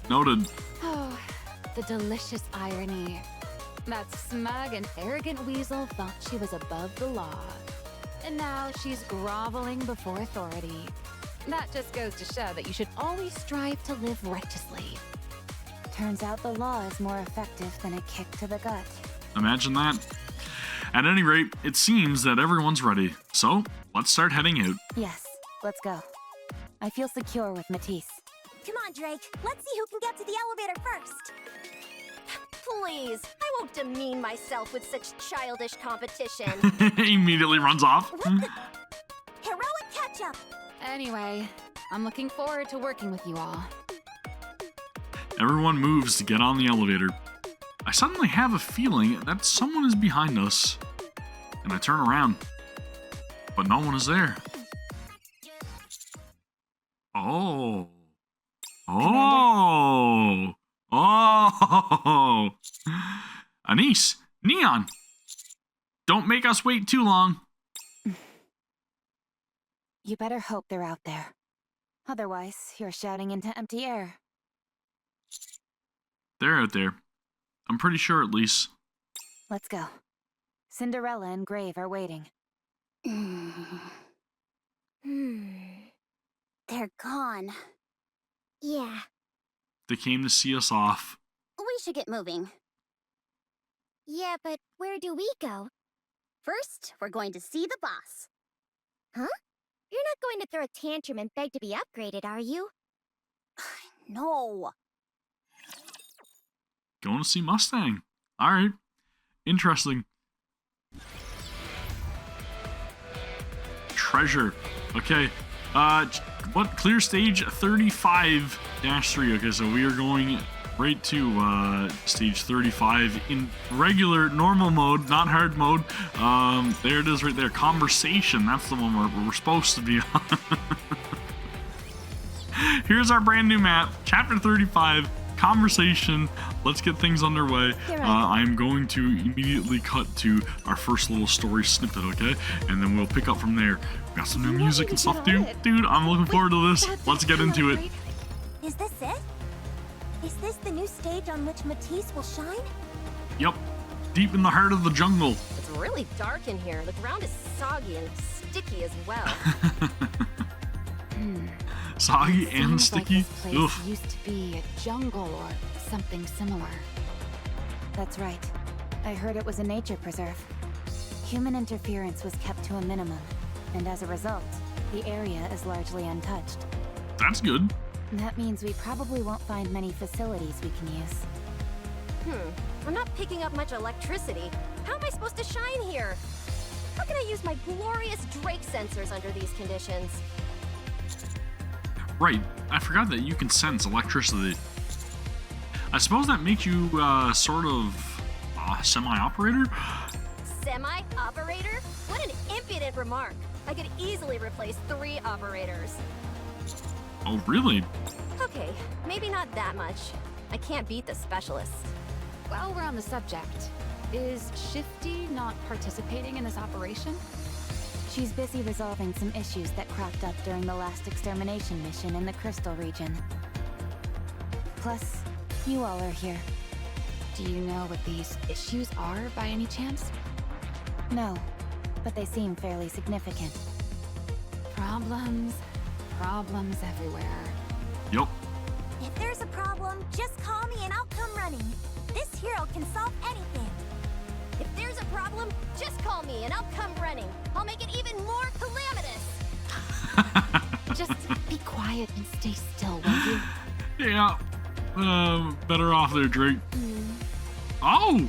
Noted. Oh, the delicious irony. That smug and arrogant weasel thought she was above the law. And now she's groveling before authority. That just goes to show that you should always strive to live righteously. Turns out the law is more effective than a kick to the gut. Imagine that. At any rate, it seems that everyone's ready. So, let's start heading out. Yes, let's go. I feel secure with Matis. Come on, Drake. Let's see who can get to the elevator first. Please, I won't demean myself with such childish competition. He immediately runs off. Heroic catch-up! Anyway, I'm looking forward to working with you all. Everyone moves to get on the elevator. I suddenly have a feeling that someone is behind us. And I turn around. But no one is there. Oh. Oh. Oh. Anise, Neon. Don't make us wait too long. You better hope they're out there. Otherwise, you're shouting into empty air. They're out there. I'm pretty sure, at least. Let's go. Cinderella and Grave are waiting. They're gone. Yeah, They came to see us off. we should get moving. Yeah, but where do we go? First, we're going to see the boss. Huh? You're not going to throw a tantrum and beg to be upgraded, are you? No. Going to see Mustang. Alright. Interesting. Treasure. Okay. What? Clear stage 35-3. Okay, so we are going right to stage 35 in regular, normal mode, not hard mode. There it is right there. Conversation. That's the one we're supposed to be on. Here's our brand new map. Chapter 35. Conversation. Let's get things underway. I'm going to immediately cut to our first little story snippet, okay? And then we'll pick up from there. We got some new music and stuff, dude. Dude, I'm looking forward to this. Let's get into it. Is this it? Is this the new stage on which Matisse will shine? Yep. Deep in the heart of the jungle. It's really dark in here. The ground is soggy and sticky as well. Soggy and Seems sticky. Like this place Ugh. used to be a jungle or something similar. That's right. I heard it was a nature preserve. Human interference was kept to a minimum, and as a result, the area is largely untouched. That's good. That means we probably won't find many facilities we can use. I'm not picking up much electricity. How am I supposed to shine here? How can I use my glorious Drake sensors under these conditions? Right. I forgot that you can sense electricity. I suppose that makes you sort of semi-operator? Semi-operator? What an impudent remark. I could easily replace 3 operators. Oh, really? Okay, maybe not that much. I can't beat the specialist. While we're on the subject, is Shifty not participating in this operation? She's busy resolving some issues that cropped up during the last extermination mission in the Crystal region. Plus, you all are here. Do you know what these issues are by any chance? No, but they seem fairly significant. Problems everywhere. Yup. If there's a problem, just call me and I'll come running. This hero can solve anything. If there's a problem, just call me and I'll come running. I'll make it even more calamitous. Just be quiet and stay still, won't you? Yeah. Better off there, Drake. Oh!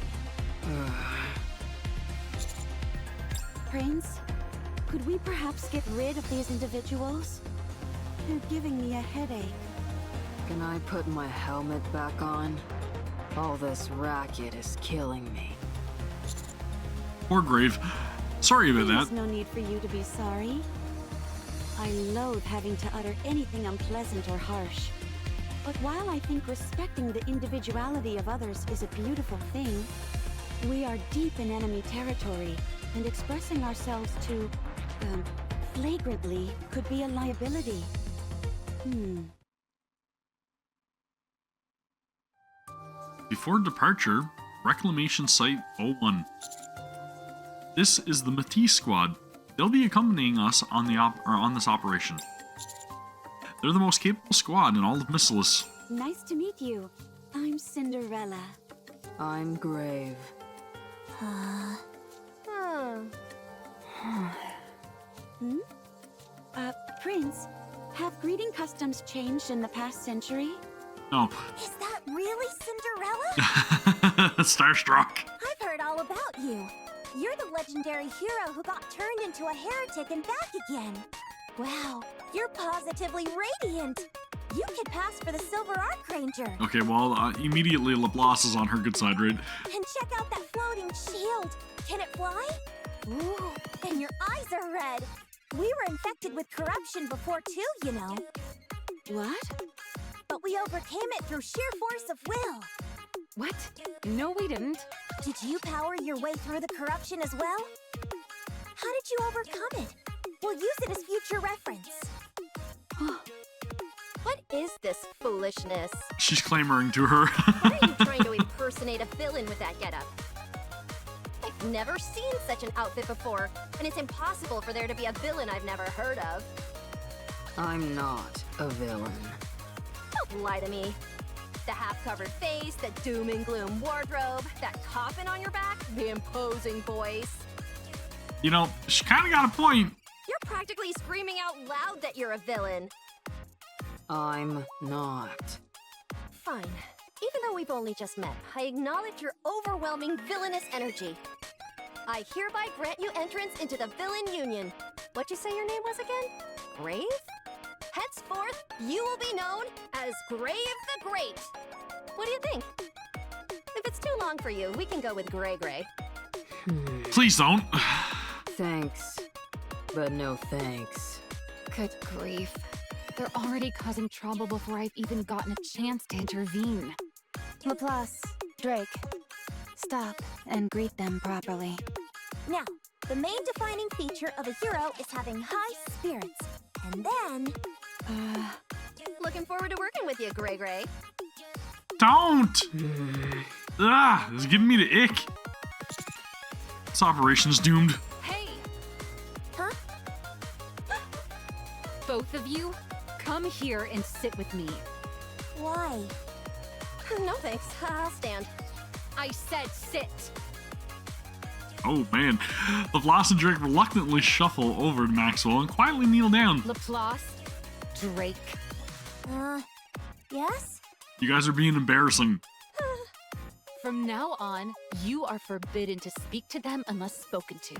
Prince, could we perhaps get rid of these individuals? They're giving me a headache. Can I put my helmet back on? All this racket is killing me. Poor Grave. Sorry about There's that. no need for you to be sorry. I loathe having to utter anything unpleasant or harsh. But while I think respecting the individuality of others is a beautiful thing, we are deep in enemy territory, and expressing ourselves too, flagrantly could be a liability. Before departure, Reclamation Site 01. This is the Matis squad. They'll be accompanying us on this operation. They're the most capable squad in all of Missilis. Nice to meet you. I'm Cinderella. I'm Grave. Prince, have greeting customs changed in the past century? No. Is that really Cinderella? Starstruck. I've heard all about you. You're the legendary hero who got turned into a heretic and back again. Wow, you're positively radiant. You could pass for the Silver Archranger. Okay, well, immediately Laplace is on her good side, right? And check out that floating shield. Can it fly? Ooh, and your eyes are red. We were infected with corruption before too, you know. What? But we overcame it through sheer force of will. What? No, we didn't. Did you power your way through the corruption as well? How did you overcome it? We'll use it as future reference. What is this foolishness? She's clamoring to her. Why are you trying to impersonate a villain with that getup? I've never seen such an outfit before, and it's impossible for there to be a villain I've never heard of. I'm not a villain. Don't lie to me. The half-covered face, the doom and gloom wardrobe, that coffin on your back, the imposing voice. You know, she kind of got a point. You're practically screaming out loud that you're a villain. I'm not. Fine. Even though we've only just met, I acknowledge your overwhelming villainous energy. I hereby grant you entrance into the Villain Union. What'd you say your name was again? Grave? Henceforth, you will be known as Grave the Great. What do you think? If it's too long for you, we can go with Gray Gray. Please don't. Thanks, but no thanks. Good grief. They're already causing trouble before I've even gotten a chance to intervene. Laplace, Drake, stop and greet them properly. Now, the main defining feature of a hero is having high spirits. And then... Looking forward to working with you, Gray Gray. Don't! It's giving me the ick. This operation's doomed. Hey! Huh? Both of you, come here and sit with me. Why? No thanks, I'll stand. I said sit! Oh man. Laplace and Drake reluctantly shuffle over to Maxwell and quietly kneel down. Laplace, Drake. Yes? You guys are being embarrassing. From now on, you are forbidden to speak to them unless spoken to.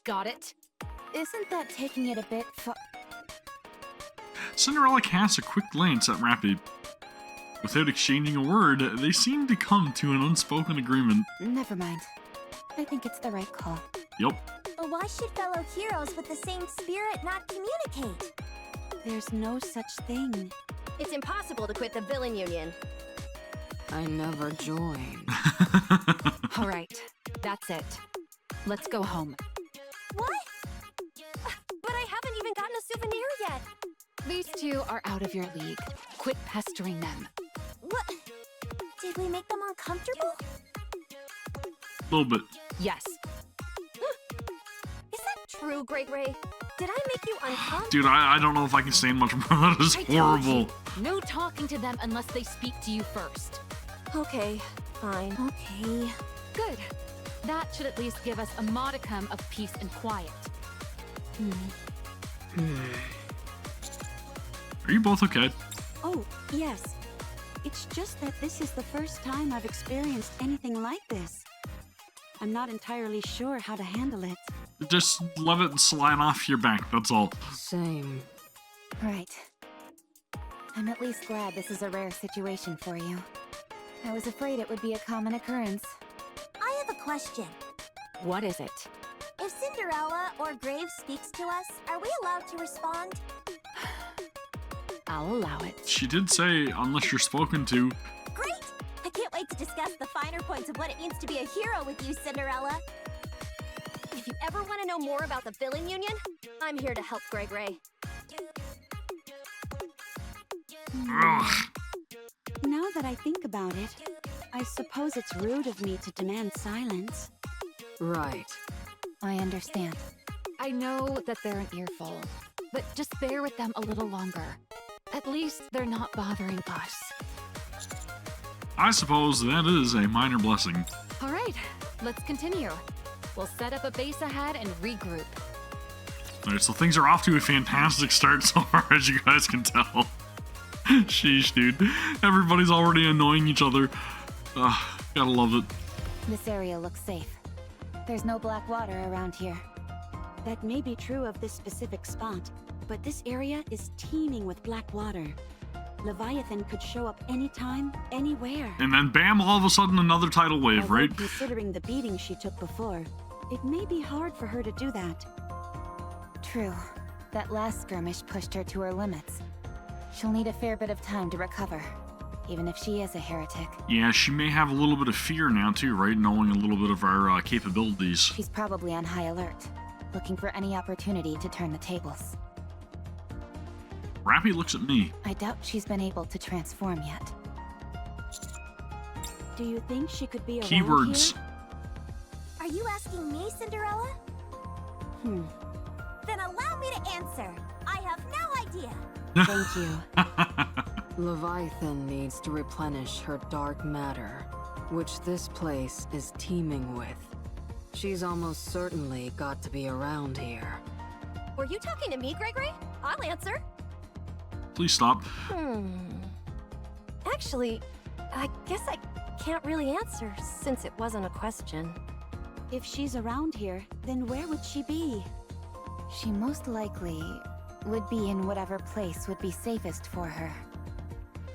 Got it? Isn't that taking it a bit Cinderella casts a quick glance at Rapi. Without exchanging a word, they seem to come to an unspoken agreement. Never mind. I think it's the right call. Yep. Why should fellow heroes with the same spirit not communicate? There's no such thing. It's impossible to quit the Villain Union. I never joined. All right, that's it. Let's go home. What? But I haven't even gotten a souvenir yet. These two are out of your league. Quit pestering them. What? Did we make them uncomfortable? A little bit. Yes. Is that true, Gray Gray? Did I make you uncomfortable? Dude, I don't know if I can stand much more. That is I told horrible. you, no talking to them unless they speak to you first. Okay, fine. Okay. Good. That should at least give us a modicum of peace and quiet. Are you both okay? Oh, yes. It's just that this is the first time I've experienced anything like this. I'm not entirely sure how to handle it. Just let it slide off your back, that's all. Same. Right. I'm at least glad this is a rare situation for you. I was afraid it would be a common occurrence. I have a question. What is it? If Cinderella or Graves speaks to us, are we allowed to respond? I'll allow it. She did say, unless you're spoken to. Great! I can't wait to discuss the finer points of what it means to be a hero with you, Cinderella. If you ever want to know more about the Villain Union, I'm here to help Gray Gray. Ugh. Now that I think about it, I suppose it's rude of me to demand silence. Right. I understand. I know that they're an earful, but just bear with them a little longer. At least they're not bothering us. I suppose that is a minor blessing. All right, let's continue. We'll set up a base ahead and regroup. Alright, so things are off to a fantastic start so far, as you guys can tell. Sheesh, dude. Everybody's already annoying each other. Gotta love it. This area looks safe. There's no black water around here. That may be true of this specific spot, but this area is teeming with black water. Leviathan could show up anytime, anywhere. And then bam, all of a sudden another tidal wave, Although, right? considering the beating she took before, it may be hard for her to do that. True. That last skirmish pushed her to her limits. She'll need a fair bit of time to recover, even if she is a heretic. Yeah, she may have a little bit of fear now too, right? Knowing a little bit of our capabilities. She's probably on high alert, looking for any opportunity to turn the tables. Rapi looks at me. I doubt she's been able to transform yet. Do you think she could be around Keywords. here? Are you asking me, Cinderella? Then allow me to answer. I have no idea. Thank you. Leviathan needs to replenish her dark matter, which this place is teeming with. She's almost certainly got to be around here. Were you talking to me, Gregory? I'll answer. Please stop. Actually, I guess I can't really answer since it wasn't a question. If she's around here, then where would she be? She most likely would be in whatever place would be safest for her.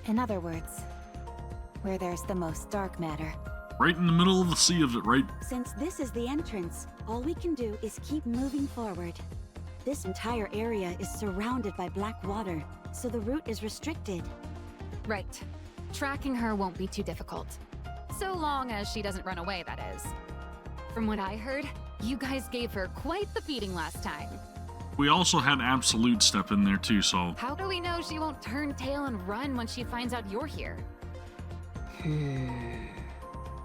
In other words, where there's the most dark matter. Right in the middle of the sea of it, right? Since this is the entrance, all we can do is keep moving forward. This entire area is surrounded by black water, so the route is restricted. Right. Tracking her won't be too difficult. So long as she doesn't run away, that is. From what I heard, you guys gave her quite the beating last time. We also had Absolute step in there too, so... How do we know she won't turn tail and run when she finds out you're here?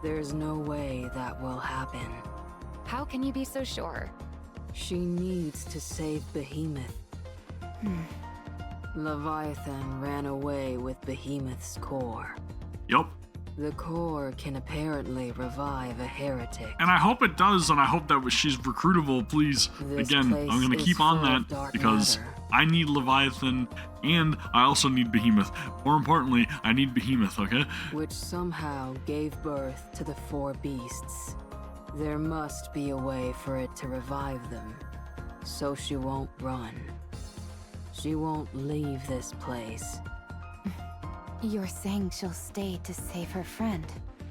There's no way that will happen. How can you be so sure? She needs to save Behemoth. Leviathan ran away with Behemoth's core. Yup. The core can apparently revive a heretic. And I hope it does, and I hope that she's recruitable, please. This Again, place I'm gonna is keep on full of that dark because matter. I need Leviathan, and I also need Behemoth. More importantly, I need Behemoth, okay? Which somehow gave birth to the four beasts. There must be a way for it to revive them, so she won't run. She won't leave this place. You're saying she'll stay to save her friend?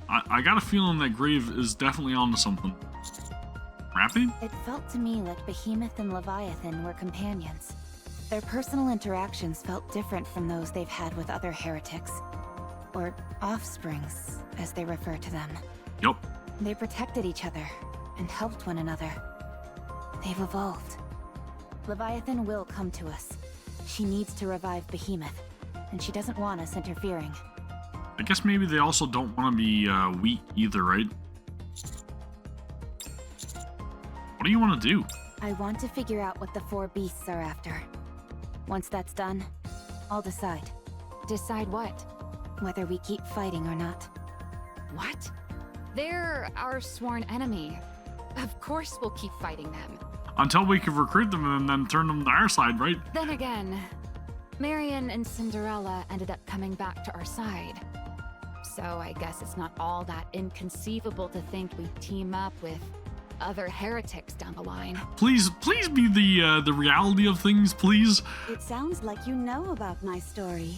I got a feeling that Grave is definitely onto something. Rapi? It felt to me like Behemoth and Leviathan were companions. Their personal interactions felt different from those they've had with other heretics. Or offsprings, as they refer to them. Yup. They protected each other and helped one another. They've evolved. Leviathan will come to us. She needs to revive Behemoth, and she doesn't want us interfering. I guess maybe they also don't want to be weak either, right? What do you want to do? I want to figure out what the four beasts are after. Once that's done, I'll decide. Decide what? Whether we keep fighting or not. What? They're our sworn enemy. Of course we'll keep fighting them. Until we can recruit them and then turn them to our side, right? Then again, Marion and Cinderella ended up coming back to our side. So I guess it's not all that inconceivable to think we team up with other heretics down the line. Please be the reality of things, please. It sounds like you know about my story.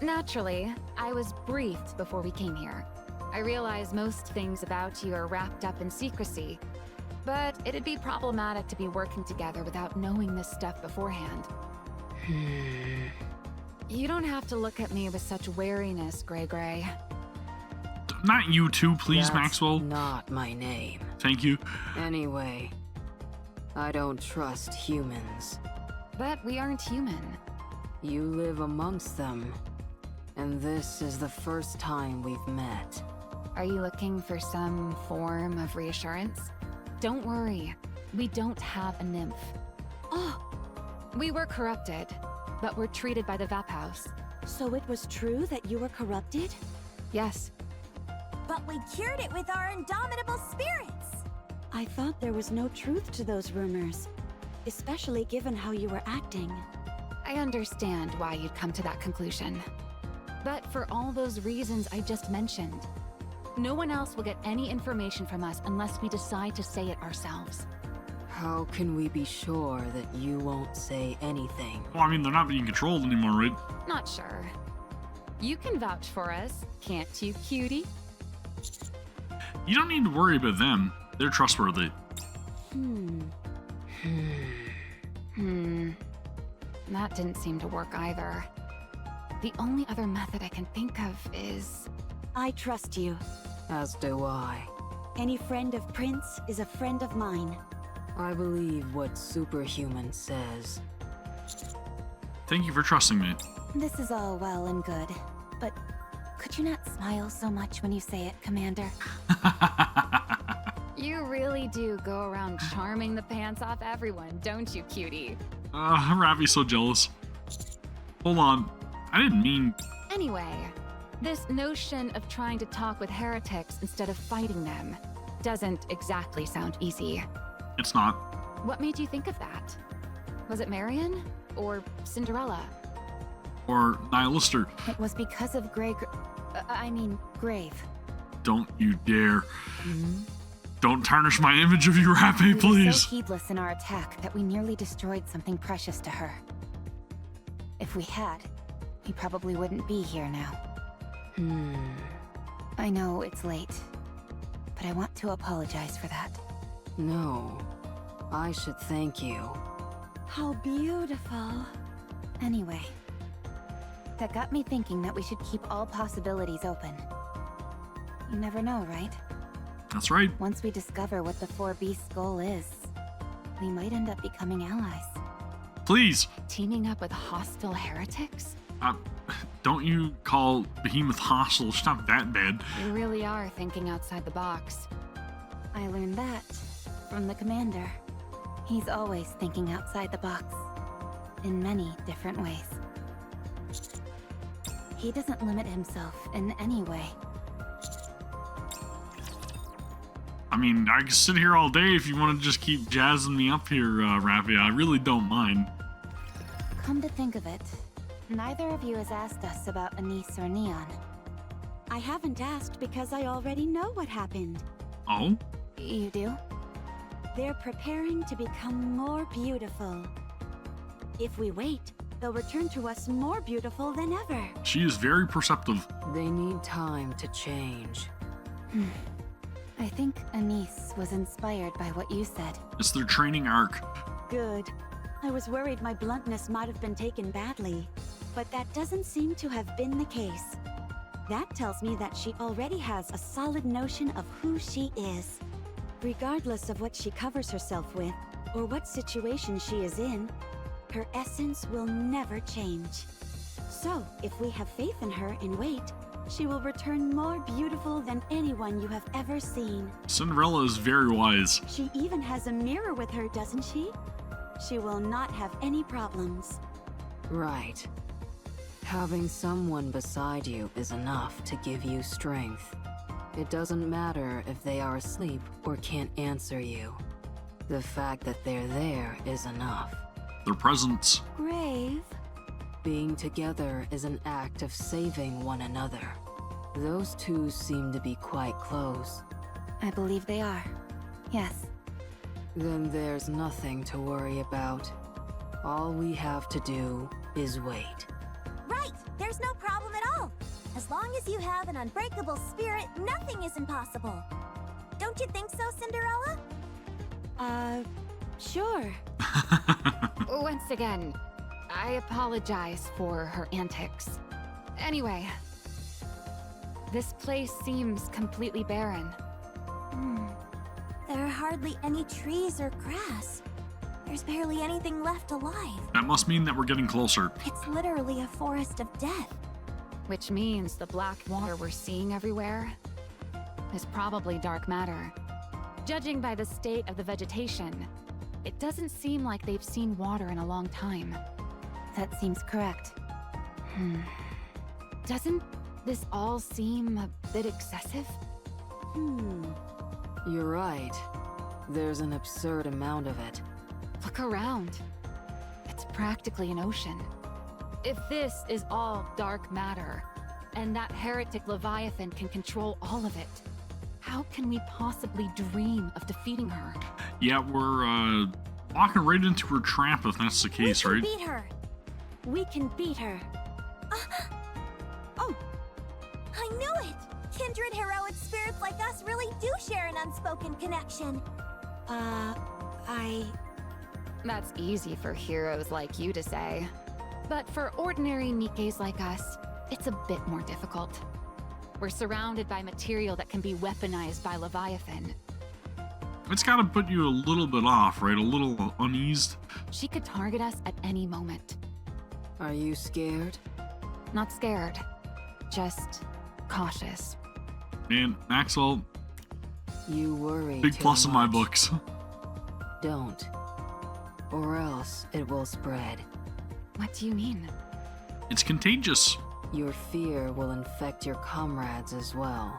Naturally, I was briefed before we came here. I realize most things about you are wrapped up in secrecy, but it'd be problematic to be working together without knowing this stuff beforehand. You don't have to look at me with such wariness, Gray. Not you too, please, That's Maxwell. not my name. Thank you. Anyway, I don't trust humans. But we aren't human. You live amongst them, and this is the first time we've met. Are you looking for some form of reassurance? Don't worry, we don't have a nymph. Oh, we were corrupted, but we're treated by the Vapaus. So it was true that you were corrupted? Yes. But we cured it with our indomitable spirits. I thought there was no truth to those rumors, especially given how you were acting. I understand why you'd come to that conclusion. But for all those reasons I just mentioned, No one else will get any information from us unless we decide to say it ourselves. How can we be sure that you won't say anything? Well, I mean, they're not being controlled anymore, right? Not sure. You can vouch for us, can't you, cutie? You don't need to worry about them. They're trustworthy. That didn't seem to work either. The only other method I can think of is... I trust you. As do I. Any friend of Prince is a friend of mine. I believe what Superhuman says. Thank you for trusting me. This is all well and good, but could you not smile so much when you say it, Commander? You really do go around charming the pants off everyone, don't you, cutie? Rapi's so jealous. Hold on. I didn't mean... Anyway, this notion of trying to talk with heretics instead of fighting them doesn't exactly sound easy. It's not. What made you think of that? Was it Marion? Or Cinderella? Or Nihilister. It was because of Grave. Don't you dare. Don't tarnish my image of you, Rapi, We were please. so heedless in our attack that we nearly destroyed something precious to her. If we had, we probably wouldn't be here now. I know it's late, but I want to apologize for that. No. I should thank you. How beautiful. Anyway, that got me thinking that we should keep all possibilities open. You never know, right? That's right. Once we discover what the Four Beasts' goal is, we might end up becoming allies. Please. Teaming up with hostile heretics? Don't you call Behemoth hostile. It's not that bad. You really are thinking outside the box. I learned that from the Commander. He's always thinking outside the box, in many different ways. He doesn't limit himself in any way. I mean, I can sit here all day if you want to just keep jazzing me up here, Rapi. I really don't mind. Come to think of it, neither of you has asked us about Anise or Neon. I haven't asked because I already know what happened. Oh? You do? They're preparing to become more beautiful. If we wait, they'll return to us more beautiful than ever. She is very perceptive. They need time to change. I think Anise was inspired by what you said. It's their training arc. Good. I was worried my bluntness might have been taken badly, but that doesn't seem to have been the case. That tells me that she already has a solid notion of who she is. Regardless of what she covers herself with, or what situation she is in, her essence will never change. So, if we have faith in her and wait, she will return more beautiful than anyone you have ever seen. Cinderella is very wise. She even has a mirror with her, doesn't she? She will not have any problems. Right. Having someone beside you is enough to give you strength. It doesn't matter if they are asleep or can't answer you. The fact that they're there is enough. Their presence. Grave? Being together is an act of saving one another. Those two seem to be quite close. I believe they are. Yes. Then there's nothing to worry about. All we have to do is wait. Right! There's no problem at all! As long as you have an unbreakable spirit, nothing is impossible. Don't you think so, Cinderella? Sure. Once again, I apologize for her antics. Anyway, this place seems completely barren. There are hardly any trees or grass. There's barely anything left alive. That must mean that we're getting closer. It's literally a forest of death. Which means the black water we're seeing everywhere is probably dark matter. Judging by the state of the vegetation, it doesn't seem like they've seen water in a long time. That seems correct. Doesn't this all seem a bit excessive? You're right. There's an absurd amount of it. Look around. It's practically an ocean. If this is all dark matter, And that heretic Leviathan can control all of it. How can we possibly dream of defeating her? Yeah, we're walking right into her trap if that's the case, right? We can beat her. We can beat her. Oh, I knew it! Kindred heroic spirits like us really do share an unspoken connection. That's easy for heroes like you to say. But for ordinary Nikkes like us, it's a bit more difficult. We're surrounded by material that can be weaponized by Leviathan. It's gotta put you a little bit off, right? A little uneased. She could target us at any moment. Are you scared? Not scared, just cautious. And Maxwell, You worry big too plus in my much. books. Don't. Or else it will spread. What do you mean? It's contagious. Your fear will infect your comrades as well.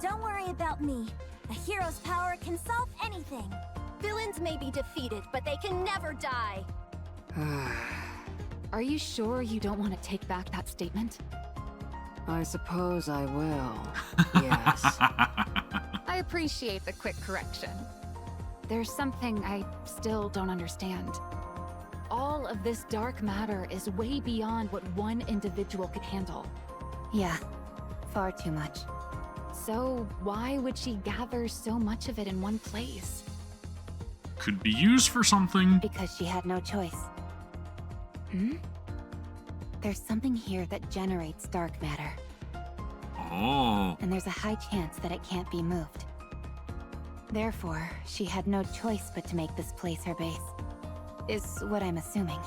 Don't worry about me. A hero's power can solve anything. Villains may be defeated, but they can never die. Are you sure you don't want to take back that statement? I suppose I will. Yes. I appreciate the quick correction. There's something I still don't understand. All of this dark matter is way beyond what one individual could handle. Yeah, far too much. So why would she gather so much of it in one place? Could be used for something. Because she had no choice. Hmm? There's something here that generates dark matter, Oh. and there's a high chance that it can't be moved. Therefore, she had no choice but to make this place her base. Is what I'm assuming.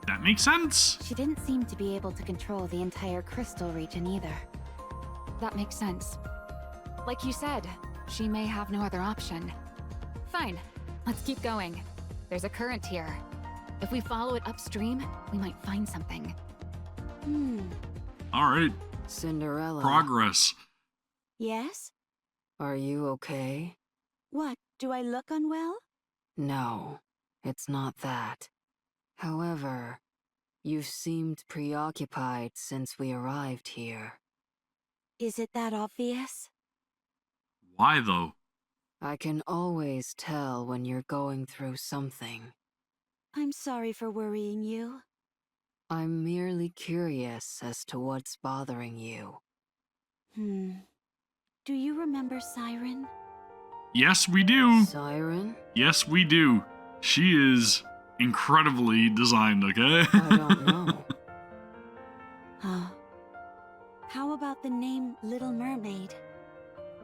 That makes sense. She didn't seem to be able to control the entire crystal region either. That makes sense. Like you said, she may have no other option. Fine, let's keep going. There's a current here. If we follow it upstream, we might find something. All right. Cinderella. Progress. Yes? Are you okay? What? Do I look unwell? No, it's not that. However, you've seemed preoccupied since we arrived here. Is it that obvious? Why though? I can always tell when you're going through something. I'm sorry for worrying you. I'm merely curious as to what's bothering you. Do you remember Siren? Yes, we do. Siren? Yes, we do. She is incredibly designed, okay? I don't know. How about the name Little Mermaid?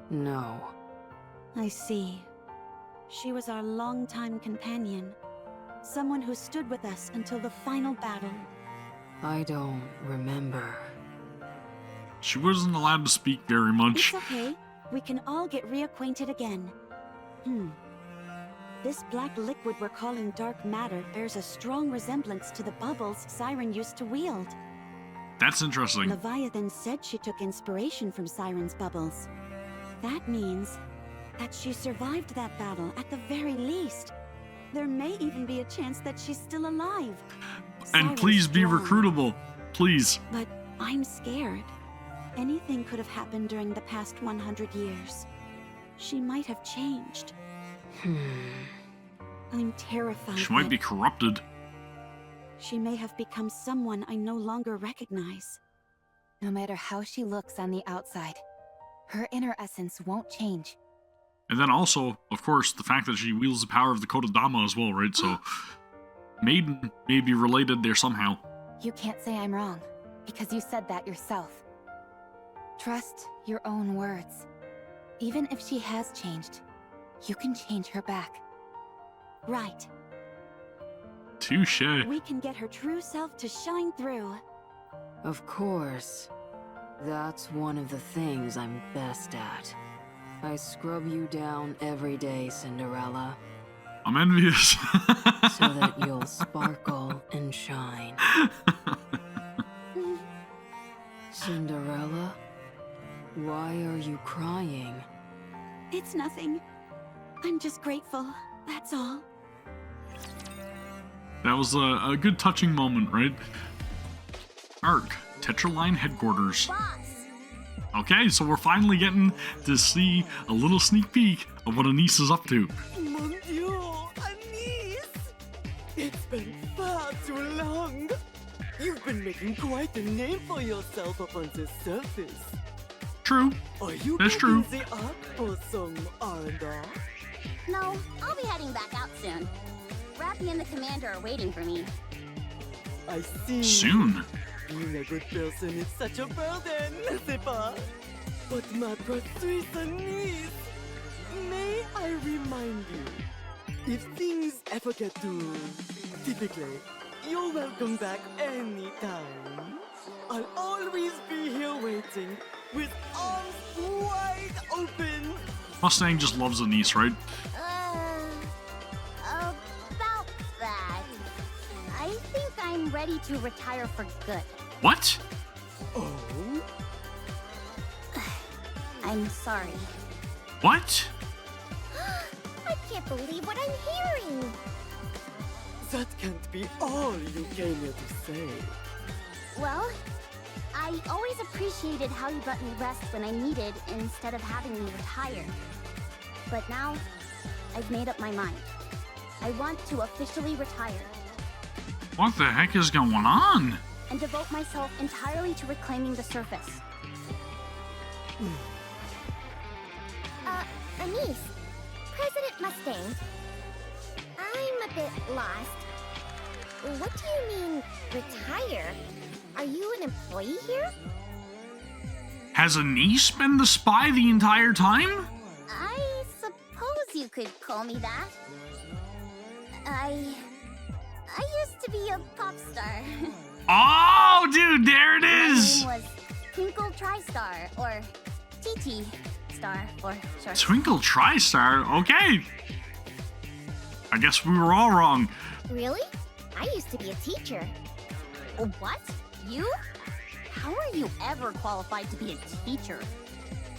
No. I see. She was our longtime companion. Someone who stood with us until the final battle. I don't remember. She wasn't allowed to speak very much. It's okay. We can all get reacquainted again. This black liquid we're calling dark matter bears a strong resemblance to the bubbles Siren used to wield. That's interesting. Leviathan said she took inspiration from Siren's bubbles. That means that she survived that battle at the very least. There may even be a chance that she's still alive. And Siren's please be strong. recruitable. Please. But I'm scared. Anything could have happened during the past 100 years. She might have changed. I'm terrified. She might that be corrupted. She may have become someone I no longer recognize. No matter how she looks on the outside, her inner essence won't change. And then also, of course, the fact that she wields the power of the Kodadama as well, right? So, Maiden may be related there somehow. You can't say I'm wrong, because you said that yourself. Trust your own words. Even if she has changed, you can change her back. Right. Touche. We can get her true self to shine through. Of course. That's one of the things I'm best at. I scrub you down every day, Cinderella, I'm envious. so that you'll sparkle and shine. Cinderella? Why are you crying? It's nothing. I'm just grateful, that's all. That was a good touching moment, right? Arc. Tetraline headquarters. Boss! Okay, so we're finally getting to see a little sneak peek of what Anise is up to. Mon Dieu, Anise! It's been far too long. You've been making quite a name for yourself up on the surface. True. Are you That's back true. in the Ark for some R&R? No, I'll be heading back out soon. Rapi and the commander are waiting for me. I see. Soon. Being a good person is such a burden, n'est-ce pas? But my precious Anise, may I remind you, if things ever get too typically, you're welcome back anytime. I'll always be here waiting with arms wide open. Mustang just loves Anise, right? About that. I think I'm ready to retire for good. What? Oh? I'm sorry. What? I can't believe what I'm hearing. That can't be all you came here to say. Well, I always appreciated how you let me rest when I needed instead of having me retire. But now, I've made up my mind. I want to officially retire What the heck is going on? and devote myself entirely to reclaiming the surface. Anise, President Mustang, I'm a bit lost. What do you mean, retire? Are you an employee here? Has Anise been the spy the entire time? I suppose you could call me that. I used to be a pop star. Oh, dude, there it My is! name was Twinkle TriStar, or TT Star for short. Twinkle TriStar? Okay. I guess we were all wrong. Really? I used to be a teacher. What? You? How are you ever qualified to be a teacher?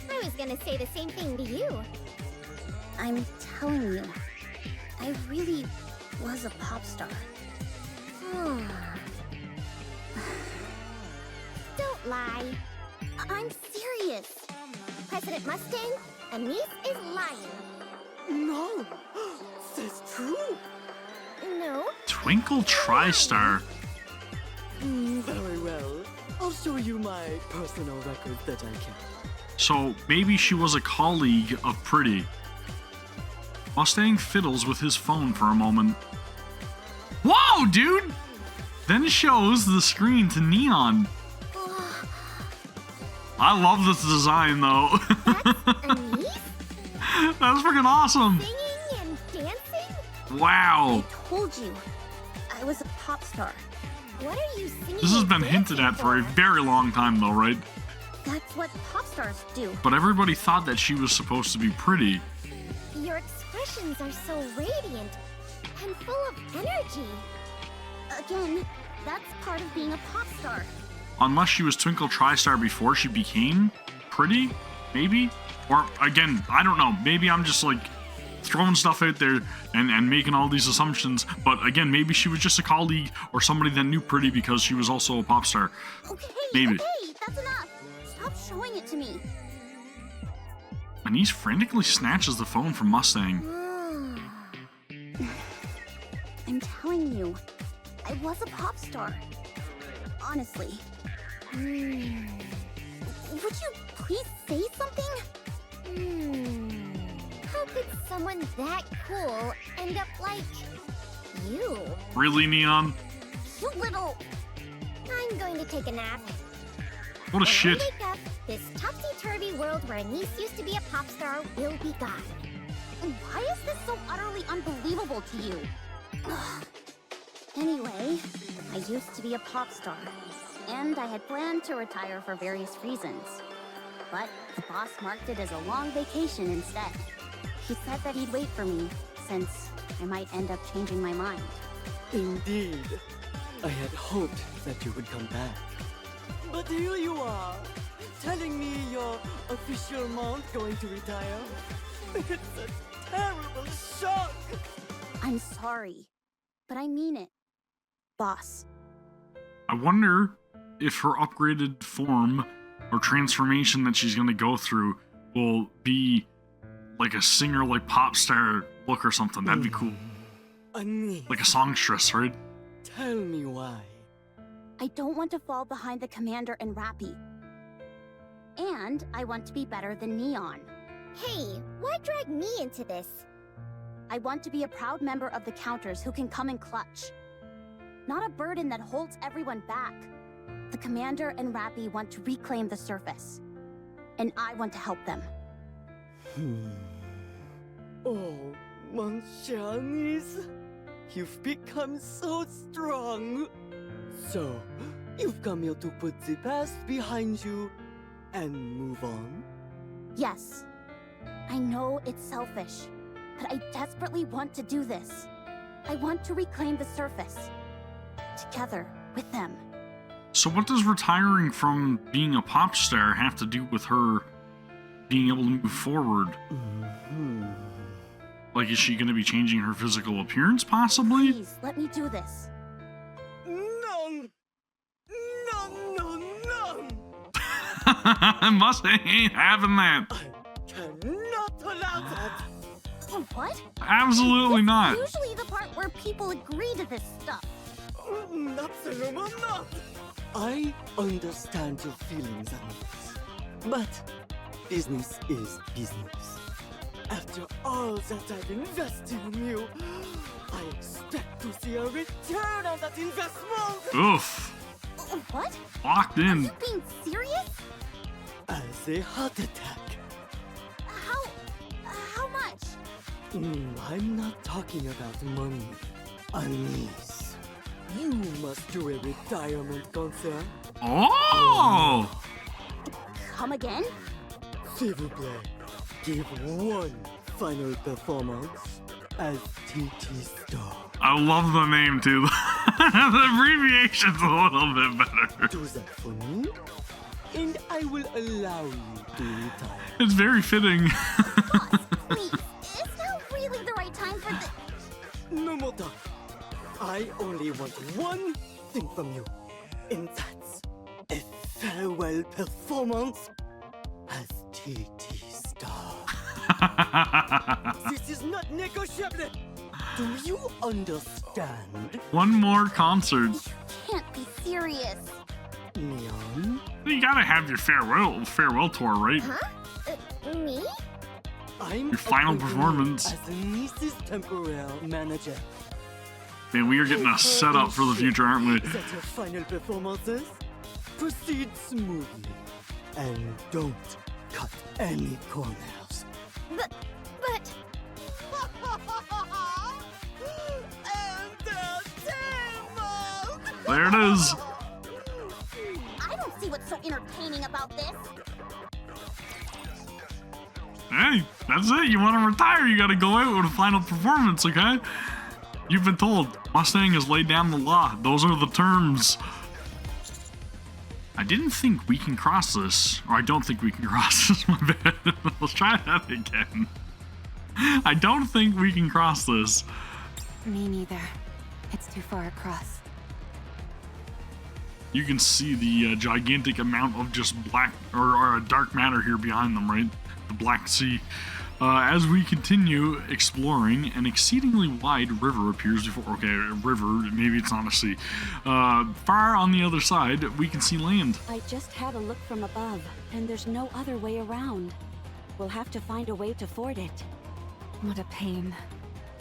I was gonna say the same thing to you. I'm telling you, I really was a pop star. Don't lie. I'm serious. President Mustang, Anise is lying. No, that's true. No? Twinkle TriStar. Very well. I'll show you my personal records that I kept. So maybe she was a colleague of Pretty. Mustang fiddles with his phone for a moment. Whoa, dude! Then shows the screen to Neon. I love this design, though. That's Anise? That's freaking awesome. Singing and dancing? Wow. I told you, I was a pop star. What are you singing? This has and been hinted dancing at for a very long time, though, right? That's what pop stars do. But everybody thought that she was supposed to be pretty. Your expressions are so radiant and full of energy. Again, that's part of being a pop star. Unless she was Twinkle TriStar before she became pretty, maybe? Or, again, I don't know. Maybe I'm just, like, throwing stuff out there and making all these assumptions. But, again, maybe she was just a colleague or somebody that knew Pretty because she was also a pop star. Okay, Maybe. okay, that's enough. Stop showing it to me. Anise frantically snatches the phone from Mustang. I'm telling you, I was a pop star. Honestly. Would you please say something? How could someone that cool end up like you? Really, Neon? You little... I'm going to take a nap. What a When shit. I wake up, this topsy-turvy world where Anise used to be a pop star will be gone. And why is this so utterly unbelievable to you? Ugh. Anyway, I used to be a pop star, and I had planned to retire for various reasons. But the boss marked it as a long vacation instead. He said that he'd wait for me, since I might end up changing my mind. Indeed. I had hoped that you would come back. But here you are, telling me you're officiellement going to retire. It's a terrible shock. I'm sorry, but I mean it. Boss. I wonder if her upgraded form or transformation that she's gonna go through will be like a singer, like pop star look or something. That'd be cool. Anise, Like a songstress, right? tell me why. I don't want to fall behind the Commander and Rapi. And I want to be better than Neon. Hey, why drag me into this? I want to be a proud member of the Counters who can come in clutch. Not a burden that holds everyone back. The Commander and Rapi want to reclaim the surface. And I want to help them. Oh, mon cher Anise, you've become so strong. So, you've come here to put the past behind you and move on? Yes. I know it's selfish, but I desperately want to do this. I want to reclaim the surface. Together with them. So what does retiring from being a pop star have to do with her being able to move forward? Like, is she going to be changing her physical appearance, possibly? Please, let me do this. No! No, no, no! Mustang ain't having that. I cannot allow that! What? Absolutely It's not. usually the part where people agree to this stuff. Absolutely not! I understand your feelings, Anise. But business is business. After all that I've invested in you, I expect to see a return on that investment! Oof. What? Locked Are in. you being serious? As a heart attack. How much? I'm not talking about money. Anise, you must do a retirement concert. Oh! Come again? S'il vous plaît, give one final performance as TT Star. I love the name, too. The abbreviation's a little bit better. Do that for me, and I will allow you to retire. It's very fitting. Boss, please. Is now really the right time for this? No more talk. I only want one thing from you, and that's a farewell performance as TT Star. This is not negotiable. Do you understand? One more concert. You can't be serious. Neon? You gotta have your farewell tour, right? Huh? Me? I'm Your final appointing you performance. as Anise's temporary manager. Man, we are getting a setup for the future, aren't we? That your final performances? Proceed smoothly. And don't cut any corners. But... Entertainment! There it is. I don't see what's so entertaining about this. Hey, that's it. You want to retire, you gotta go out with a final performance, okay? You've been told. Mustang has laid down the law. Those are the terms. I didn't think we can cross this. Or I don't think we can cross this, my bad. Let's try that again. I don't think we can cross this. Me neither. It's too far across. You can see the gigantic amount of just black or dark matter here behind them, right? The Black Sea. As we continue exploring, an exceedingly wide river appears before. Okay, a river, maybe it's not a sea. Far on the other side, we can see land. I just had a look from above, and there's no other way around. We'll have to find a way to ford it. What a pain.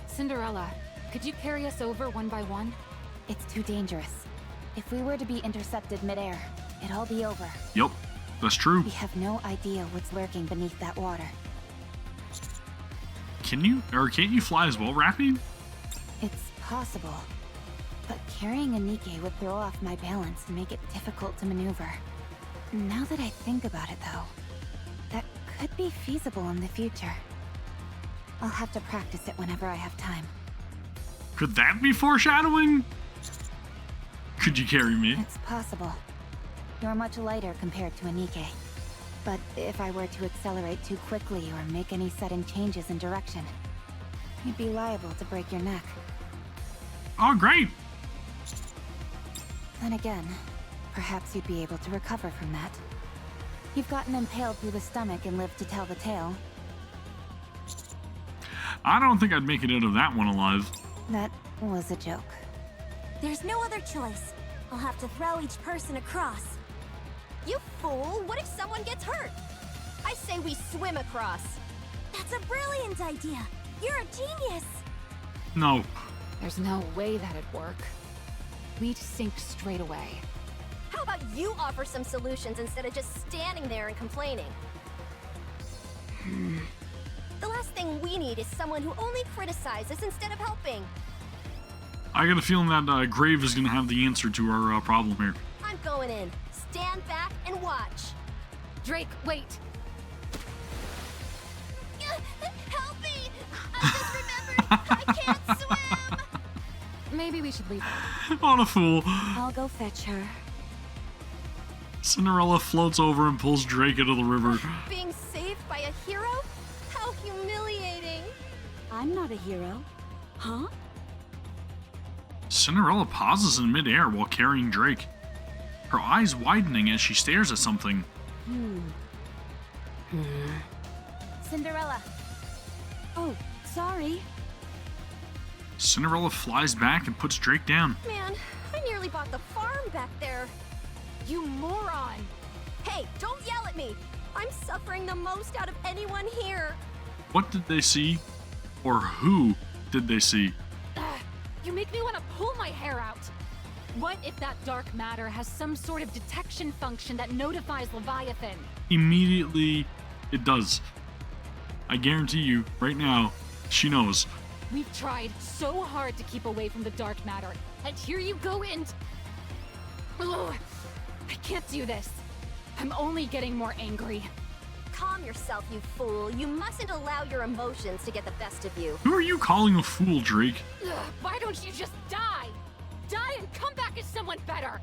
Cinderella, could you carry us over one by one? It's too dangerous. If we were to be intercepted midair, it'd all be over. Yep, that's true. We have no idea what's lurking beneath that water. Can you, or can't you fly as well, Rapi? It's possible. But carrying a NIKKE would throw off my balance and make it difficult to maneuver. Now that I think about it, though, that could be feasible in the future. I'll have to practice it whenever I have time. Could that be foreshadowing? Could you carry me? It's possible. You're much lighter compared to a NIKKE. But if I were to accelerate too quickly or make any sudden changes in direction, you'd be liable to break your neck. Oh, great. Then again, perhaps you'd be able to recover from that. You've gotten impaled through the stomach and lived to tell the tale. I don't think I'd make it out of that one alive. That was a joke. There's no other choice. I'll have to throw each person across. You fool! What if someone gets hurt? I say we swim across. That's a brilliant idea. You're a genius. No. There's no way that'd work. We'd sink straight away. How about you offer some solutions instead of just standing there and complaining? The last thing we need is someone who only criticizes instead of helping. I got a feeling that Grave is going to have the answer to our problem here. I'm going in. Stand back and watch. Drake, wait! Help me! I just remembered I can't swim! Maybe we should leave her. What a fool. I'll go fetch her. Cinderella floats over and pulls Drake out of the river. Being saved by a hero? How humiliating. I'm not a hero. Huh? Cinderella pauses in midair while carrying Drake, her eyes widening as she stares at something. Cinderella! Oh, sorry. Cinderella flies back and puts Drake down. Man, I nearly bought the farm back there. You moron! Hey, don't yell at me! I'm suffering the most out of anyone here. What did they see? Or who did they see? You make me want to pull my hair out. What if that dark matter has some sort of detection function that notifies Leviathan? Immediately, it does. I guarantee you, right now, she knows. We've tried so hard to keep away from the dark matter, and here you go and... Ugh, I can't do this. I'm only getting more angry. Calm yourself, you fool. You mustn't allow your emotions to get the best of you. Who are you calling a fool, Drake? Ugh, why don't you just die? Die and come back as someone better.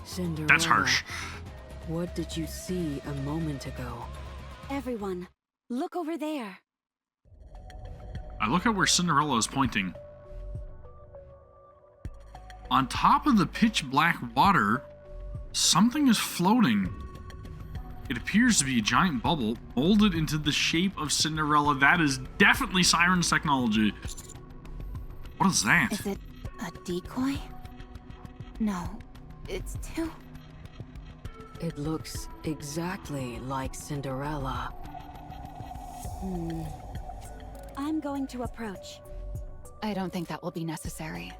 Cinderella. That's harsh. What did you see a moment ago? Everyone, look over there. I look at where Cinderella is pointing. On top of the pitch black water, something is floating. It appears to be a giant bubble molded into the shape of Cinderella. That is definitely Siren's technology. What is that? Is it a decoy? No, it's too... It looks exactly like Cinderella. I'm going to approach. I don't think that will be necessary.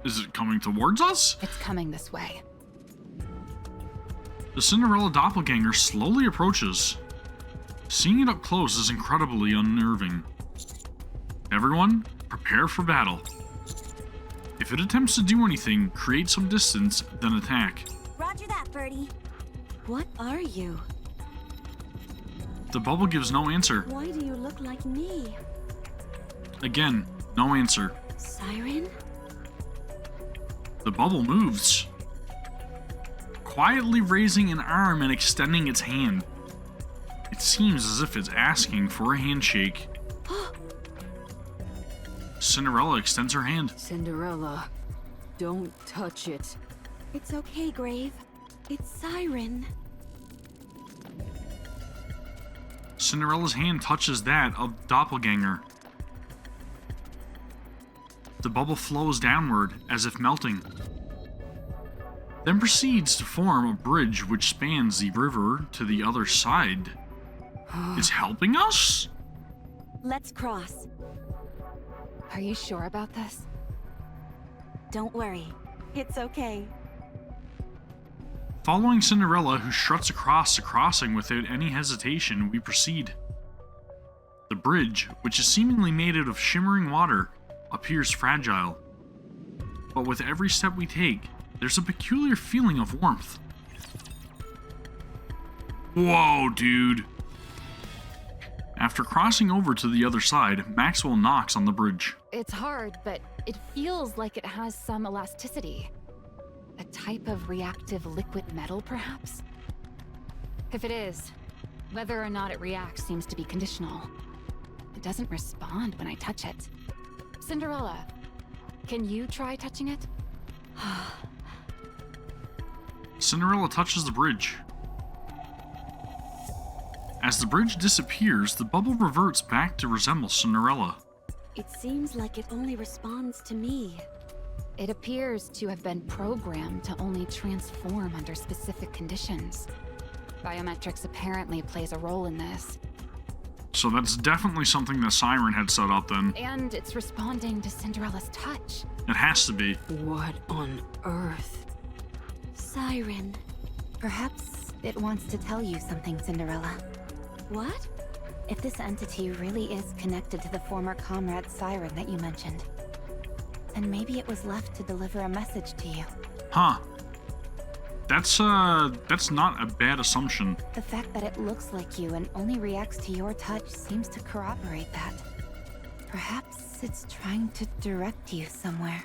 Is it coming towards us? It's coming this way. The Cinderella doppelganger slowly approaches. Seeing it up close is incredibly unnerving. Everyone, prepare for battle. If it attempts to do anything, create some distance, then attack. Roger that, Birdie. What are you? The bubble gives no answer. Why do you look like me? Again, no answer. Siren? The bubble moves, quietly raising an arm and extending its hand. It seems as if it's asking for a handshake. Cinderella extends her hand. Cinderella, don't touch it. It's okay, Grave. It's Siren. Cinderella's hand touches that of Doppelganger. The bubble flows downward as if melting, then proceeds to form a bridge which spans the river to the other side. It's helping us? Let's cross. Are you sure about this? Don't worry. It's okay. Following Cinderella, who struts across the crossing without any hesitation, we proceed. The bridge, which is seemingly made out of shimmering water, appears fragile. But with every step we take, there's a peculiar feeling of warmth. Whoa, dude! After crossing over to the other side, Maxwell knocks on the bridge. It's hard, but it feels like it has some elasticity. A type of reactive liquid metal, perhaps? If it is, whether or not it reacts seems to be conditional. It doesn't respond when I touch it. Cinderella, can you try touching it? Cinderella touches the bridge. As the bridge disappears, the bubble reverts back to resemble Cinderella. It seems like it only responds to me. It appears to have been programmed to only transform under specific conditions. Biometrics apparently plays a role in this. So that's definitely something that Siren had set up then. And it's responding to Cinderella's touch. It has to be. What on earth? Siren. Perhaps it wants to tell you something, Cinderella. What? If this entity really is connected to the former comrade Siren that you mentioned, then maybe it was left to deliver a message to you. Huh. That's not a bad assumption. The fact that it looks like you and only reacts to your touch seems to corroborate that. Perhaps it's trying to direct you somewhere.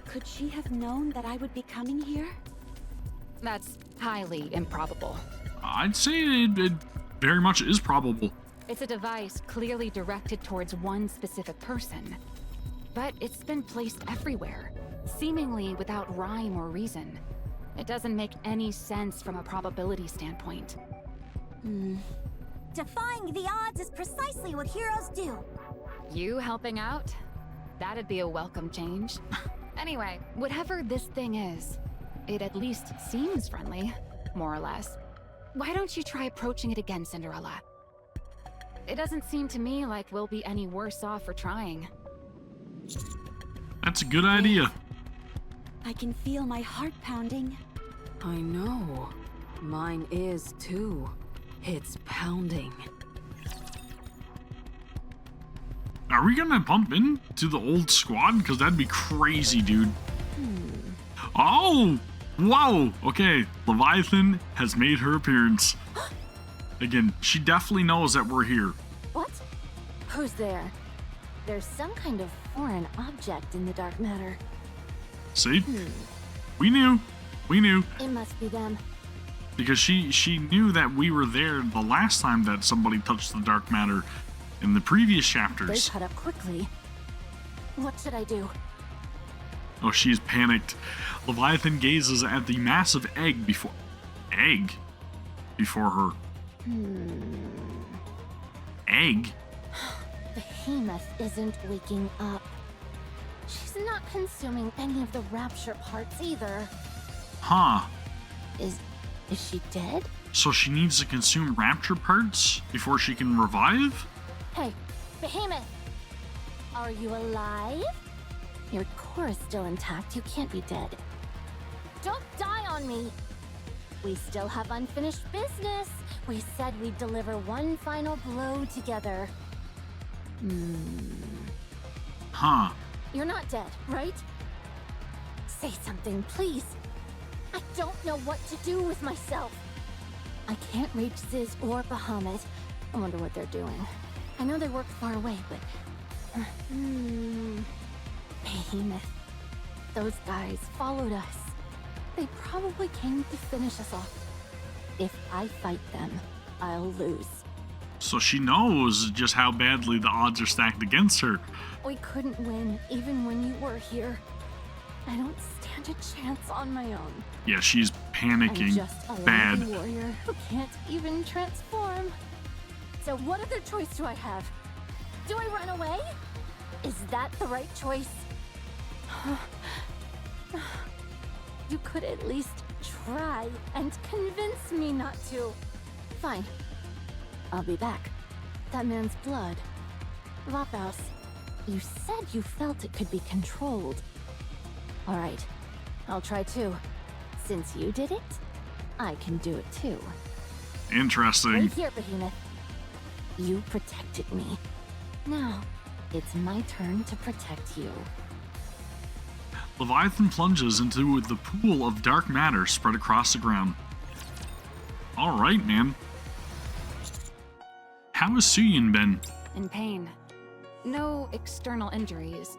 Could she have known that I would be coming here? That's highly improbable. I'd say it very much is probable. It's a device clearly directed towards one specific person. But it's been placed everywhere, seemingly without rhyme or reason. It doesn't make any sense from a probability standpoint. Defying the odds is precisely what heroes do. You helping out? That'd be a welcome change. Anyway, whatever this thing is, it at least seems friendly, more or less. Why don't you try approaching it again, Cinderella? It doesn't seem to me like we'll be any worse off for trying. That's a good idea. I can feel my heart pounding. I know. Mine is too. It's pounding. Are we gonna bump into the old squad? Because that'd be crazy, dude. Oh! Wow! Okay, Leviathan has made her appearance. Again, she definitely knows that we're here. What? Who's there? There's some kind of foreign object in the dark matter. See? We knew. We knew. It must be them. Because she knew that we were there the last time that somebody touched the dark matter in the previous They chapters. cut up quickly. What should I do? Oh, she's panicked. Leviathan gazes at the massive egg before... Egg? Before her. Egg? Behemoth isn't waking up. She's not consuming any of the Rapture parts either. Huh. Is she dead? So she needs to consume Rapture parts before she can revive? Hey, Behemoth! Are you alive? Your core is still intact. You can't be dead. Don't die on me! We still have unfinished business. We said we'd deliver one final blow together. Huh. You're not dead, right? Say something, please. I don't know what to do with myself. I can't reach Ziz or Bahamut. I wonder what they're doing. I know they work far away, but... Behemoth. Those guys followed us. They probably came to finish us off. If I fight them, I'll lose. So she knows just how badly the odds are stacked against her. We couldn't win, even when you were here. I don't stand a chance on my own. Yeah, she's panicking I'm just a bad. lonely warrior who can't even transform. So what other choice do I have? Do I run away? Is that the right choice? You could at least try and convince me not to. Fine. I'll be back. That man's blood. Vapaus, you said you felt it could be controlled. Alright, I'll try too. Since you did it, I can do it too. Interesting. Right here, Behemoth. You protected me. Now, it's my turn to protect you. Leviathan plunges into the pool of dark matter spread across the ground. Alright, man. How has Suen been? In pain. No external injuries.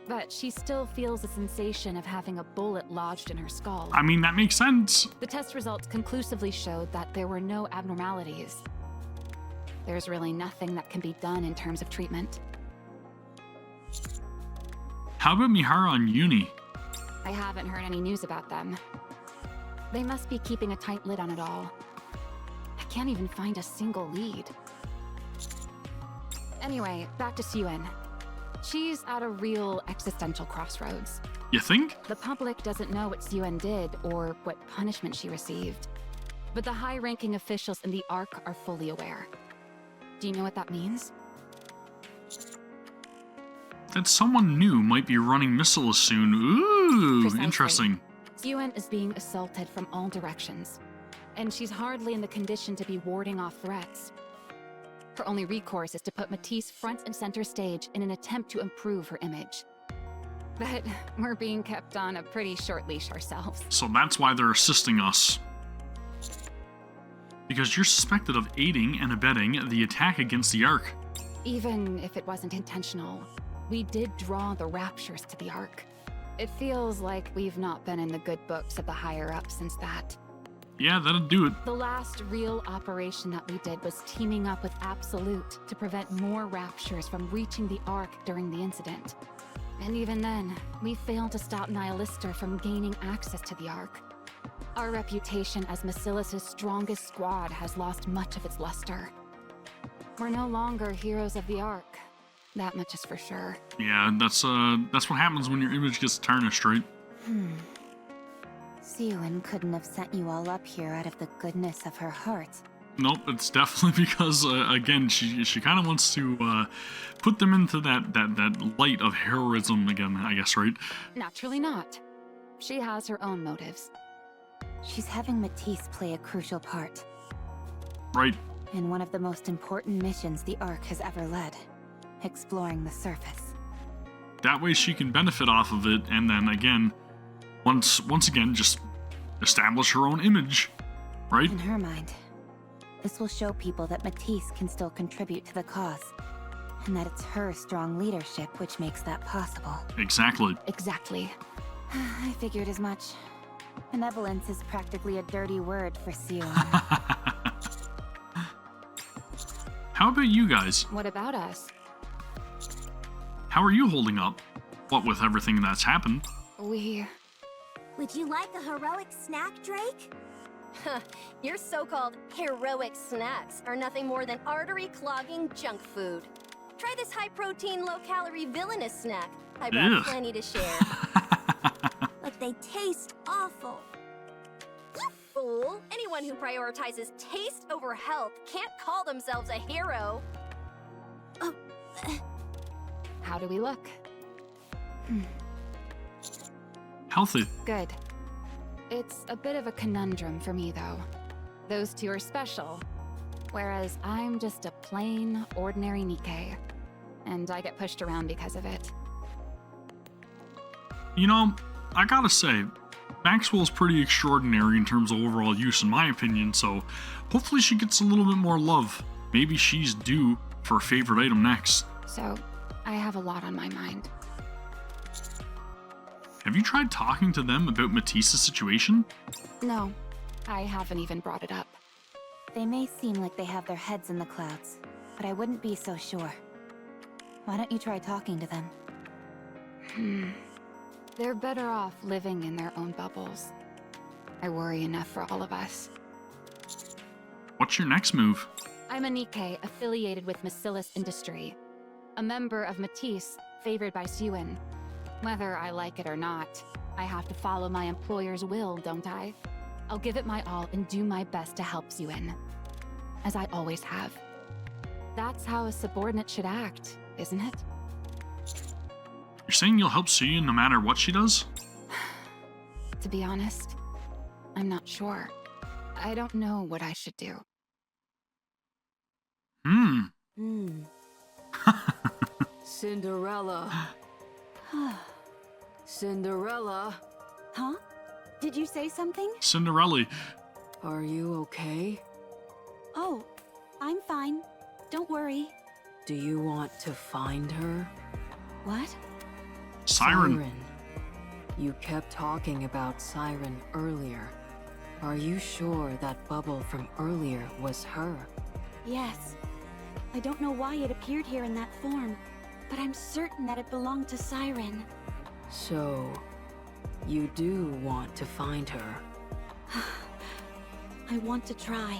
But she still feels the sensation of having a bullet lodged in her skull. I mean, that makes sense. The test results conclusively showed that there were no abnormalities. There's really nothing that can be done in terms of treatment. How about Mihara and Uni? I haven't heard any news about them. They must be keeping a tight lid on it all. I can't even find a single lead. Anyway, back to Suen. She's at a real existential crossroads. You think? The public doesn't know what Suen did or what punishment she received. But the high-ranking officials in the Ark are fully aware. Do you know what that means? That someone new might be running Missiles soon. Ooh, Precisely. interesting. Suen is being assaulted from all directions, and she's hardly in the condition to be warding off threats. Her only recourse is to put Matis front and center stage in an attempt to improve her image. But we're being kept on a pretty short leash ourselves. So that's why they're assisting us. Because you're suspected of aiding and abetting the attack against the Ark. Even if it wasn't intentional, we did draw the Raptures to the Ark. It feels like we've not been in the good books of the higher-ups since that. Yeah, that'll do it. The last real operation that we did was teaming up with Absolute to prevent more Raptures from reaching the Ark during the incident. And even then, we failed to stop Nihilister from gaining access to the Ark. Our reputation as Macilis' strongest squad has lost much of its luster. We're no longer heroes of the Ark. That much is for sure. Yeah, that's what happens when your image gets tarnished, right? Suen couldn't have sent you all up here out of the goodness of her heart. Nope, it's definitely because, again, she kind of wants to put them into that light of heroism again, I guess, right? Naturally not. She has her own motives. She's having Matis play a crucial part. Right. In one of the most important missions the Ark has ever led. Exploring the surface. That way she can benefit off of it, and then again, once again, just establish her own image, right? In her mind, this will show people that Matis can still contribute to the cause, and that it's her strong leadership which makes that possible. Exactly. Exactly. I figured as much. Benevolence is practically a dirty word for Suen. How about you guys? What about us? How are you holding up? What with everything that's happened? Would you like a heroic snack, Drake? Your so-called heroic snacks are nothing more than artery-clogging junk food. Try this high-protein, low-calorie villainous snack. I brought Ugh. plenty to share. But they taste awful. You fool! Anyone who prioritizes taste over health can't call themselves a hero. How do we look? Healthy. Good. It's a bit of a conundrum for me, though. Those two are special, whereas I'm just a plain, ordinary NIKKE, and I get pushed around because of it. You know, I gotta say, Maxwell's pretty extraordinary in terms of overall use, in my opinion, so hopefully she gets a little bit more love. Maybe she's due for a favorite item next. So, I have a lot on my mind. Have you tried talking to them about Matis's situation? No, I haven't even brought it up. They may seem like they have their heads in the clouds, but I wouldn't be so sure. Why don't you try talking to them? They're better off living in their own bubbles. I worry enough for all of us. What's your next move? I'm a NIKKE affiliated with Macilis Industry, a member of Matis favored by Suen. Whether I like it or not, I have to follow my employer's will, don't I? I'll give it my all and do my best to help Suen, as I always have. That's how a subordinate should act, isn't it? You're saying you'll help Suen no matter what she does? To be honest, I'm not sure. I don't know what I should do. Cinderella. Cinderella. Huh? Did you say something? Cinderella. Are you okay? Oh, I'm fine. Don't worry. Do you want to find her? What? Siren. You kept talking about Siren earlier. Are you sure that bubble from earlier was her? Yes. I don't know why it appeared here in that form, but I'm certain that it belonged to Siren. So, you do want to find her? I want to try.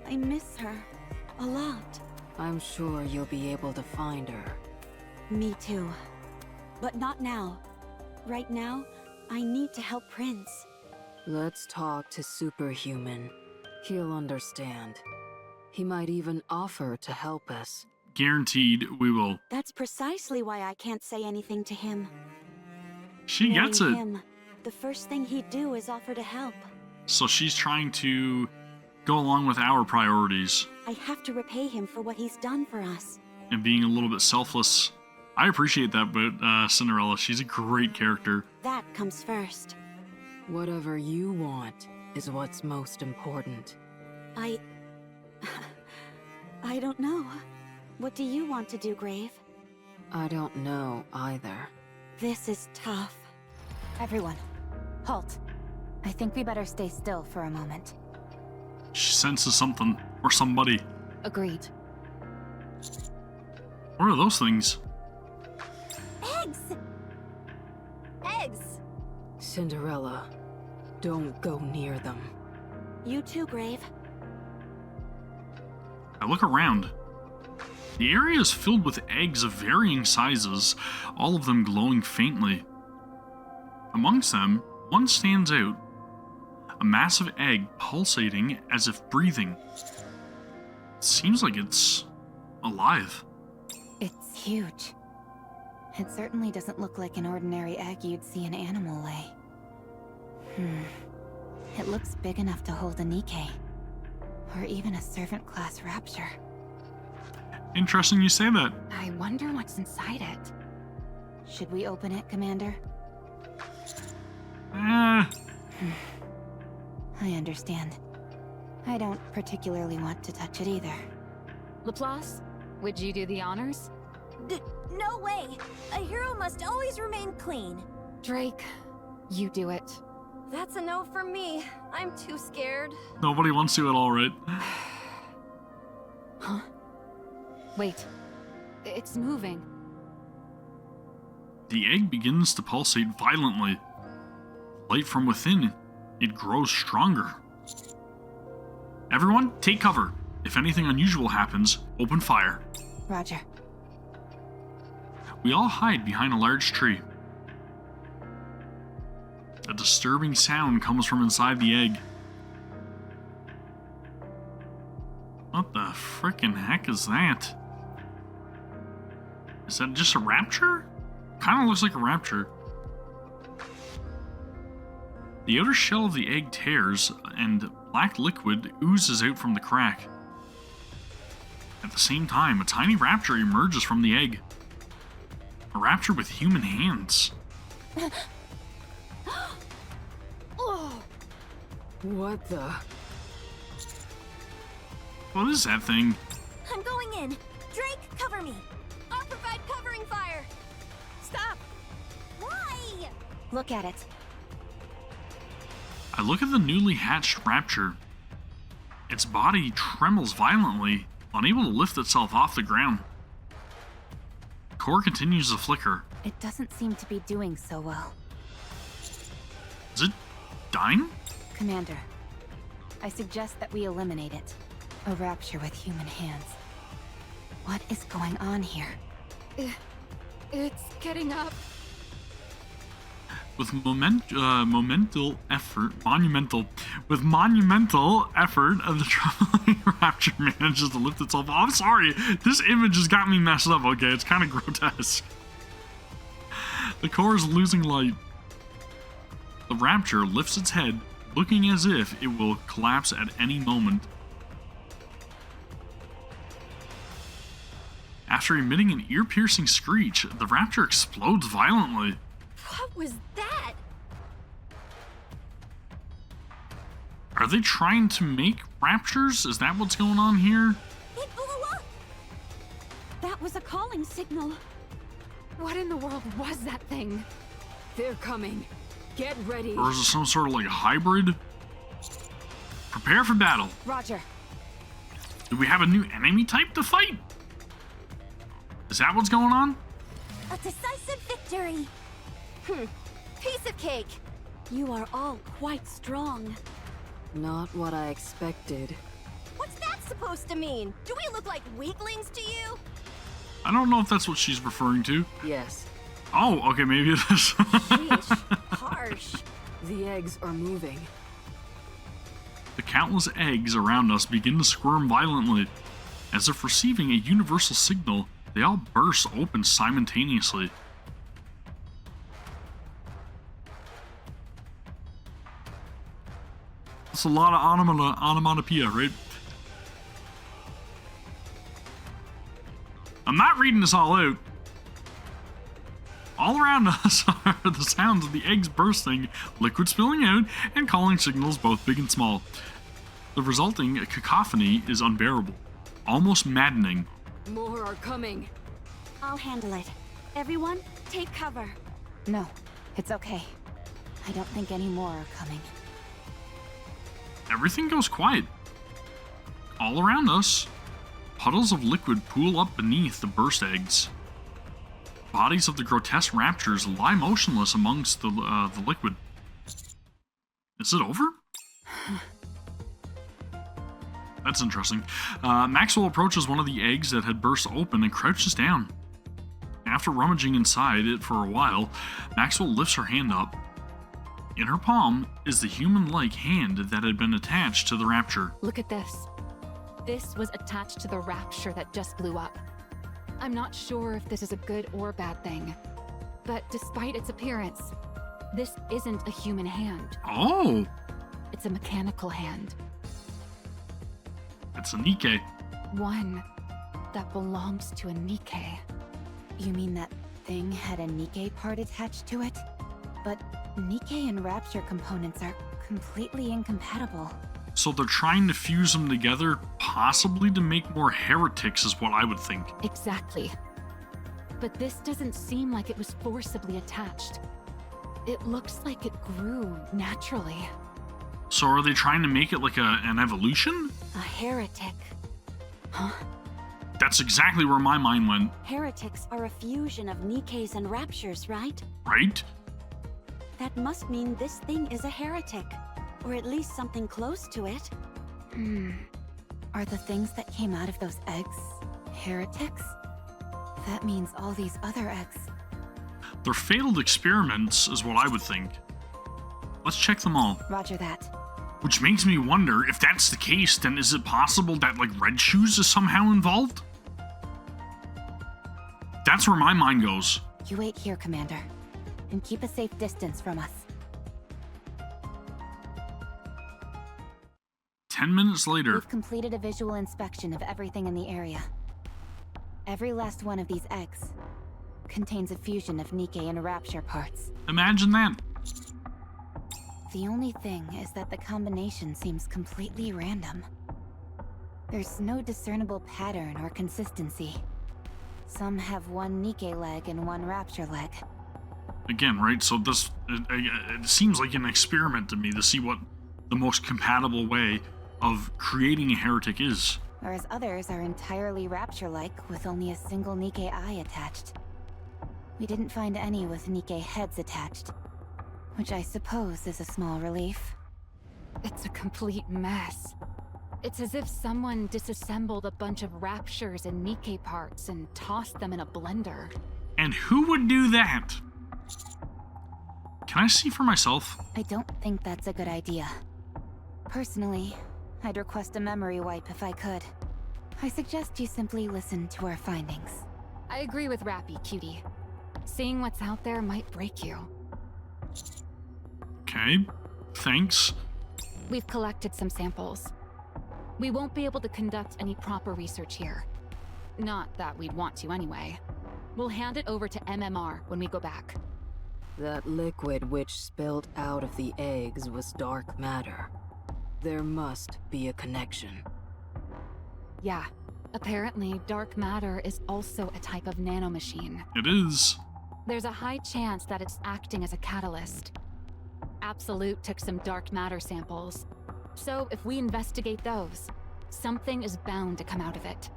I miss her. A lot. I'm sure you'll be able to find her. Me too. But not now. Right now, I need to help Prince. Let's talk to Superhuman. He'll understand. He might even offer to help us. Guaranteed we will. That's precisely why I can't say anything to him. She gets it. Him, the first thing he'd do is offer to help. So she's trying to go along with our priorities. I have to repay him for what he's done for us. And being a little bit selfless. I appreciate that, but Cinderella, she's a great character. That comes first. Whatever you want is what's most important. I don't know. What do you want to do, Grave? I don't know either. This is tough. Everyone, halt. I think we better stay still for a moment. She senses something or somebody. Agreed. What are those things? Eggs! Eggs! Cinderella, don't go near them. You too, Grave. I look around. The area is filled with eggs of varying sizes, all of them glowing faintly. Amongst them, one stands out. A massive egg pulsating as if breathing. It seems like it's alive. It's huge. It certainly doesn't look like an ordinary egg you'd see an animal lay. It looks big enough to hold a NIKKE. Or even a servant class Rapture. Interesting you say that. I wonder what's inside it. Should we open it, Commander? I understand. I don't particularly want to touch it either. Laplace, would you do the honors? No way! A hero must always remain clean. Drake, you do it. That's a no from me. I'm too scared. Nobody wants to at all, right? Huh? Wait. It's moving. The egg begins to pulsate violently. Light from within, it grows stronger. Everyone, take cover. If anything unusual happens, open fire. Roger. We all hide behind a large tree. A disturbing sound comes from inside the egg. What the frickin' heck is that? Is that just a Rapture? Kinda looks like a Rapture. The outer shell of the egg tears, and black liquid oozes out from the crack. At the same time, a tiny Rapture emerges from the egg. A Rapture with human hands. Oh! What the? What is that thing? I'm going in. Drake, cover me. I'll provide covering fire! Stop! Why? Look at it. I look at the newly hatched Rapture. Its body trembles violently, unable to lift itself off the ground. The core continues to flicker. It doesn't seem to be doing so well. Is it dying? Commander, I suggest that we eliminate it. A Rapture with human hands. What is going on here? It's getting up. With monumental effort, the traveling Rapture manages to lift itself off. I'm sorry, this image has got me messed up, okay? It's kind of grotesque. The core is losing light. The Rapture lifts its head, looking as if it will collapse at any moment. After emitting an ear-piercing screech, the Rapture explodes violently. What was that? Are they trying to make Raptures? Is that what's going on here? It blew up! That was a calling signal. What in the world was that thing? They're coming. Get ready. Or is it some sort of like a hybrid? Prepare for battle. Roger. Do we have a new enemy type to fight? Is that what's going on? A decisive victory! Piece of cake! You are all quite strong. Not what I expected. What's that supposed to mean? Do we look like weaklings to you? I don't know if that's what she's referring to. Yes. Oh, okay, maybe it is. Sheesh, harsh. The eggs are moving. The countless eggs around us begin to squirm violently. As if receiving a universal signal, they all burst open simultaneously. That's a lot of onomatopoeia, right? I'm not reading this all out. All around us are the sounds of the eggs bursting, liquid spilling out, and calling signals both big and small. The resulting cacophony is unbearable, almost maddening. More are coming. I'll handle it. Everyone, take cover. No, it's okay. I don't think any more are coming. Everything goes quiet. All around us, puddles of liquid pool up beneath the burst eggs. Bodies of the grotesque raptures lie motionless amongst the liquid. Is it over? That's interesting. Maxwell approaches one of the eggs that had burst open and crouches down. After rummaging inside it for a while, Maxwell lifts her hand up. In her palm is the human-like hand that had been attached to the Rapture. Look at this. This was attached to the Rapture that just blew up. I'm not sure if this is a good or bad thing, but despite its appearance, this isn't a human hand. Oh! It's a mechanical hand. It's a NIKKE. One that belongs to a NIKKE. You mean that thing had a NIKKE part attached to it? But NIKKE and Rapture components are completely incompatible. So they're trying to fuse them together, possibly to make more heretics, is what I would think. Exactly. But this doesn't seem like it was forcibly attached. It looks like it grew naturally. So are they trying to make it like an evolution? A heretic. Huh? That's exactly where my mind went. Heretics are a fusion of NIKKEs and Raptures, right? Right? That must mean this thing is a heretic. Or at least something close to it. Are the things that came out of those eggs heretics? That means all these other eggs. They're failed experiments, is what I would think. Let's check them all. Roger that. Which makes me wonder, if that's the case, then is it possible that, like, Red Shoes is somehow involved? That's where my mind goes. You wait here, Commander. And keep a safe distance from us. 10 minutes later. We've completed a visual inspection of everything in the area. Every last one of these eggs contains a fusion of NIKKE and Rapture parts. Imagine that. The only thing is that the combination seems completely random. There's no discernible pattern or consistency. Some have one NIKKE leg and one Rapture leg. Again, right? So this it seems like an experiment to me to see what the most compatible way of creating a heretic is. Whereas others are entirely Rapture-like with only a single NIKKE eye attached. We didn't find any with NIKKE heads attached, which I suppose is a small relief. It's a complete mess. It's as if someone disassembled a bunch of Raptures and NIKKE parts and tossed them in a blender. And who would do that? Can I see for myself? I don't think that's a good idea. Personally, I'd request a memory wipe if I could. I suggest you simply listen to our findings. I agree with Rapi, cutie. Seeing what's out there might break you. Okay, thanks. We've collected some samples. We won't be able to conduct any proper research here. Not that we'd want to anyway. We'll hand it over to MMR when we go back. That liquid which spilled out of the eggs was dark matter. There must be a connection. Yeah. Apparently, dark matter is also a type of nanomachine. It is. There's a high chance that it's acting as a catalyst. Absolute took some dark matter samples. So if we investigate those, something is bound to come out of it.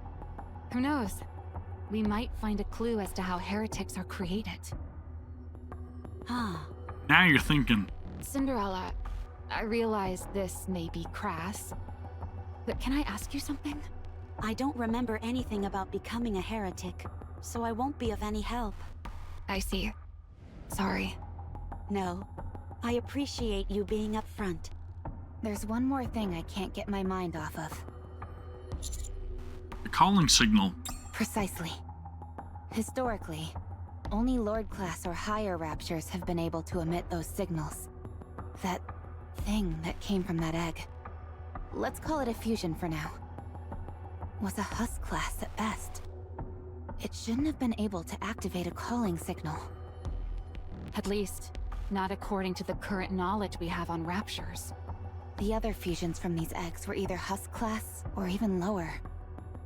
Who knows? We might find a clue as to how heretics are created. Now you're thinking. Cinderella, I realize this may be crass, but can I ask you something? I don't remember anything about becoming a heretic, so I won't be of any help. I see. Sorry. No, I appreciate you being upfront. There's one more thing I can't get my mind off of. The calling signal. Precisely. Historically, only Lord class or higher Raptures have been able to emit those signals. That thing that came from that egg. Let's call it a fusion for now. Was a Husk class at best. It shouldn't have been able to activate a calling signal. At least, not according to the current knowledge we have on Raptures. The other fusions from these eggs were either Husk class or even lower.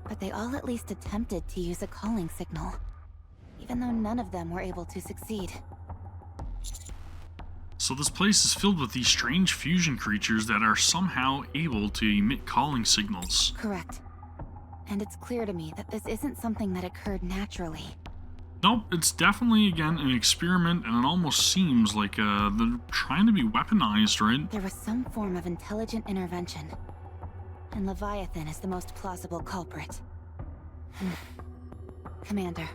But they all at least attempted to use a calling signal, even though none of them were able to succeed. So this place is filled with these strange fusion creatures that are somehow able to emit calling signals. Correct. And it's clear to me that this isn't something that occurred naturally. Nope, it's definitely, again, an experiment, and it almost seems like they're trying to be weaponized, right? There was some form of intelligent intervention. And Leviathan is the most plausible culprit. Commander,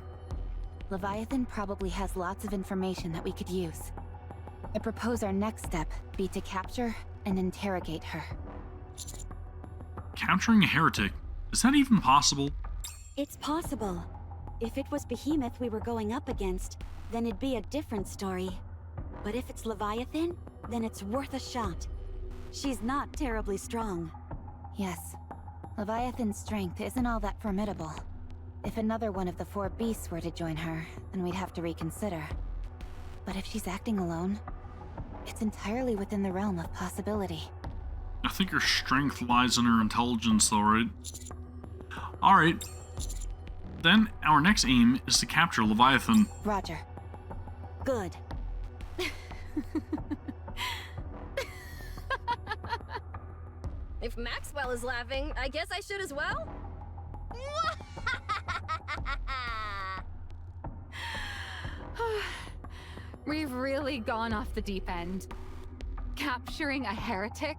Leviathan probably has lots of information that we could use. I propose our next step be to capture and interrogate her. Capturing a heretic? Is that even possible? It's possible. If it was Behemoth we were going up against, then it'd be a different story. But if it's Leviathan, then it's worth a shot. She's not terribly strong. Yes. Leviathan's strength isn't all that formidable. If another one of the 4 beasts were to join her, then we'd have to reconsider. But if she's acting alone, it's entirely within the realm of possibility. I think her strength lies in her intelligence, though, right? Alright. Then, our next aim is to capture Leviathan. Roger. Good. If Maxwell is laughing, I guess I should as well? We've really gone off the deep end. Capturing a heretic?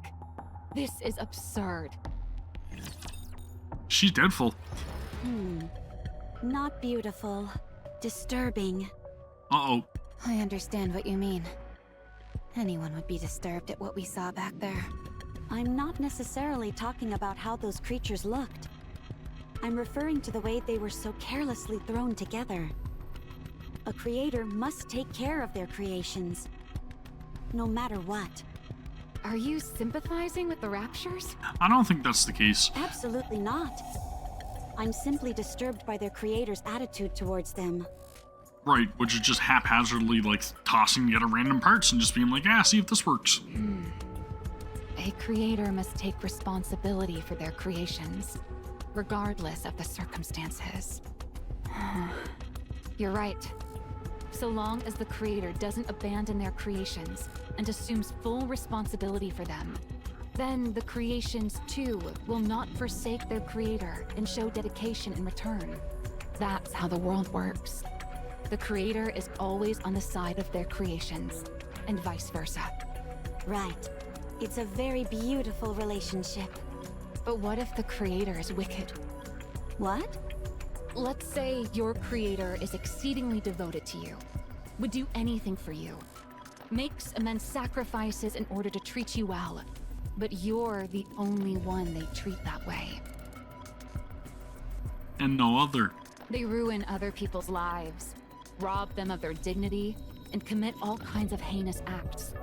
This is absurd. She's dreadful. Not beautiful. Disturbing. Uh-oh. I understand what you mean. Anyone would be disturbed at what we saw back there. I'm not necessarily talking about how those creatures looked. I'm referring to the way they were so carelessly thrown together. A creator must take care of their creations, no matter what. Are you sympathizing with the Raptures? I don't think that's the case. Absolutely not. I'm simply disturbed by their creator's attitude towards them. Right, which is just haphazardly, like, tossing together random parts and just being like, see if this works. A creator must take responsibility for their creations, regardless of the circumstances. You're right. So long as the creator doesn't abandon their creations and assumes full responsibility for them, then the creations, too, will not forsake their creator and show dedication in return. That's how the world works. The creator is always on the side of their creations, and vice versa. Right. It's a very beautiful relationship. But what if the creator is wicked? What? Let's say your creator is exceedingly devoted to you, would do anything for you, makes immense sacrifices in order to treat you well, but you're the only one they treat that way. And no other. They ruin other people's lives, rob them of their dignity, and commit all kinds of heinous acts.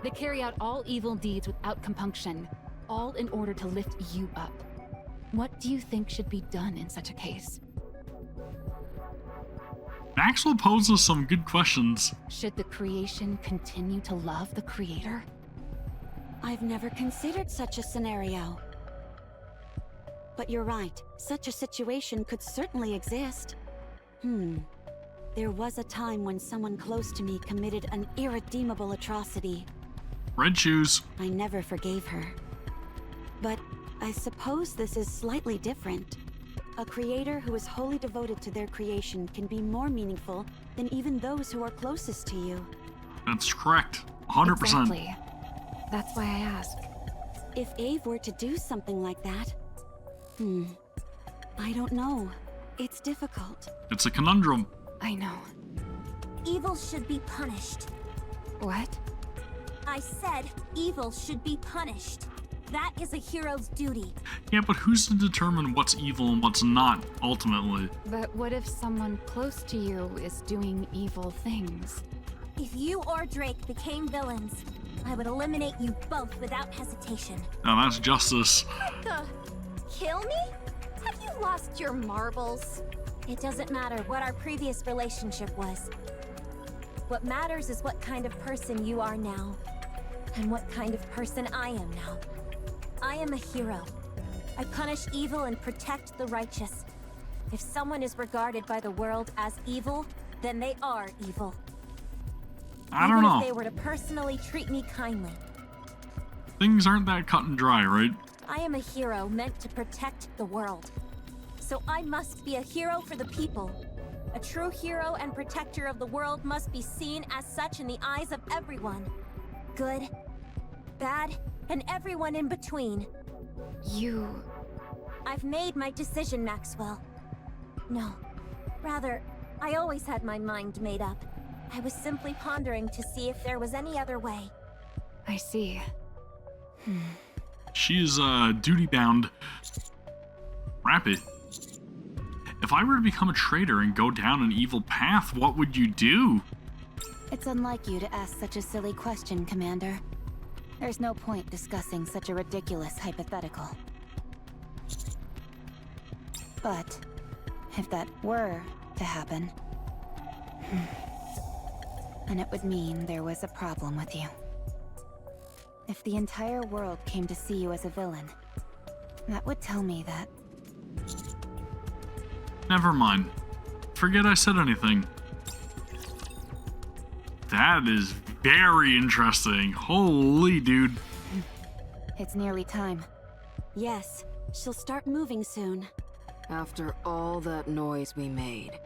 They carry out all evil deeds without compunction, all in order to lift you up. What do you think should be done in such a case? Maxwell poses some good questions. Should the creation continue to love the creator? I've never considered such a scenario. But you're right, such a situation could certainly exist. There was a time when someone close to me committed an irredeemable atrocity. Red shoes. I never forgave her. But I suppose this is slightly different. A creator who is wholly devoted to their creation can be more meaningful than even those who are closest to you. That's correct. 100%. Exactly. That's why I asked. If Ave were to do something like that... I don't know. It's difficult. It's a conundrum. I know. Evil should be punished. What? I said evil should be punished. That is a hero's duty. Yeah, but who's to determine what's evil and what's not, ultimately? But what if someone close to you is doing evil things? If you or Drake became villains, I would eliminate you both without hesitation. Now that's justice. Kill me? Have you lost your marbles? It doesn't matter what our previous relationship was. What matters is what kind of person you are now, and what kind of person I am now. I am a hero. I punish evil and protect the righteous. If someone is regarded by the world as evil, then they are evil. I don't know. Even if they were to personally treat me kindly. Things aren't that cut and dry, right? I am a hero meant to protect the world. So I must be a hero for the people. A true hero and protector of the world must be seen as such in the eyes of everyone. Good, bad, and everyone in between. I've made my decision, Maxwell. No, rather, I always had my mind made up. I was simply pondering to see if there was any other way. I see. She's, duty-bound. Rapi. If I were to become a traitor and go down an evil path, what would you do? It's unlike you to ask such a silly question, Commander. There's no point discussing such a ridiculous hypothetical. But, if that were to happen, then it would mean there was a problem with you. If the entire world came to see you as a villain, that would tell me that... Never mind. Forget I said anything. That is very interesting. Holy dude. It's nearly time. Yes, she'll start moving soon. After all that noise we made,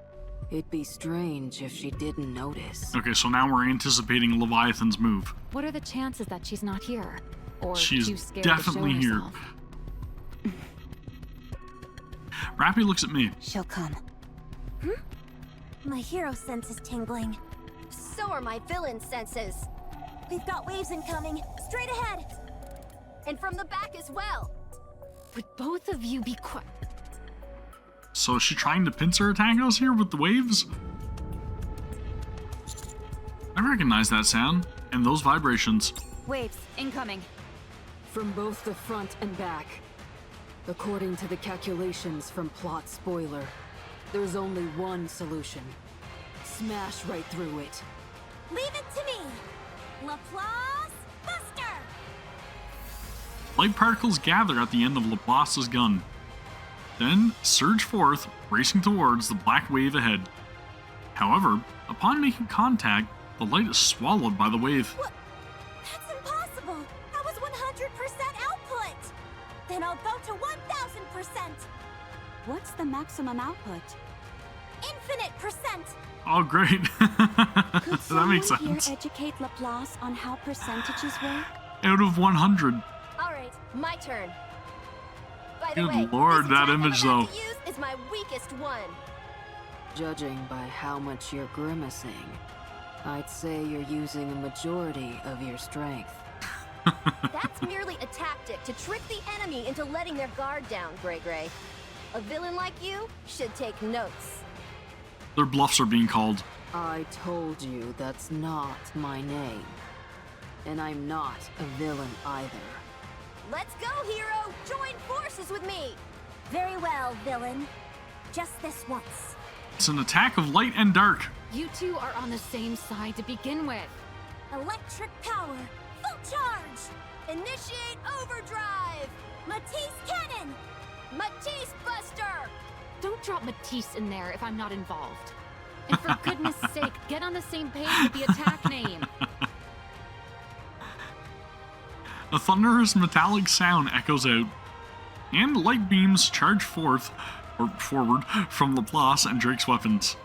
it'd be strange if she didn't notice. Okay, so now we're anticipating Leviathan's move. What are the chances that she's not here? Or She's too scared definitely to show here. herself? Rapi looks at me. She'll come. My hero sense is tingling. So are my villain senses. We've got waves incoming. Straight ahead! And from the back as well. Would both of you be quiet? So is she trying to pincer attack us here with the waves? I recognize that sound and those vibrations. Waves, incoming. From both the front and back. According to the calculations from Plot Spoiler, there's only one solution. Smash right through it. Leave it to me! Laplace Buster! Light particles gather at the end of Laplace's gun. Then surge forth, racing towards the black wave ahead. However, upon making contact, the light is swallowed by the wave. What? That's impossible! That was 100% output! Then I'll go to 1000%! What's the maximum output? Infinite percent! Oh, great. Could That makes someone sense. here educate Laplace on how percentages work? Out of 100. Alright, my turn. By the Good way, lord, this that attack I'm image, about though. to use is my weakest one. Judging by how much you're grimacing, I'd say you're using a majority of your strength. That's merely a tactic to trick the enemy into letting their guard down, Grey Grey. A villain like you should take notes. Their bluffs are being called. I told you that's not my name. And I'm not a villain either. Let's go, hero! Join forces with me! Very well, villain. Just this once. It's an attack of light and dark. You two are on the same side to begin with. Electric power! Full charge! Initiate overdrive! Matisse cannon! Matisse Buster! Don't drop Matisse in there if I'm not involved. And for goodness sake, get on the same page with the attack name. A thunderous metallic sound echoes out, and light beams charge forward from Laplace and Drake's weapons.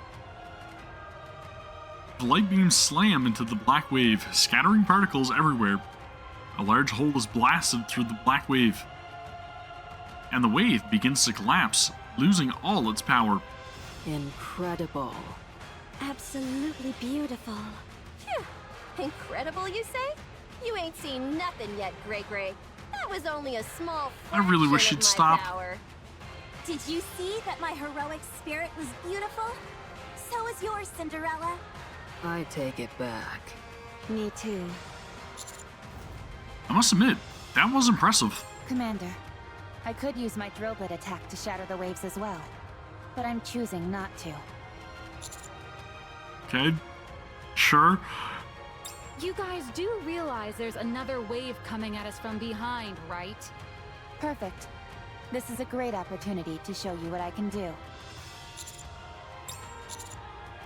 The light beams slam into the black wave, scattering particles everywhere. A large hole is blasted through the black wave, and the wave begins to collapse, losing all its power. Incredible. Absolutely beautiful. Phew. Incredible, you say? You ain't seen nothing yet, Gray Gray. That was only a small I really wish fraction she'd of my stop. power. Did you see that my heroic spirit was beautiful? So is yours, Cinderella. I take it back. Me too. I must admit, that was impressive. Commander, I could use my drill bit attack to shatter the waves as well, but I'm choosing not to. Okay, sure. You guys do realize there's another wave coming at us from behind, right? Perfect. This is a great opportunity to show you what I can do.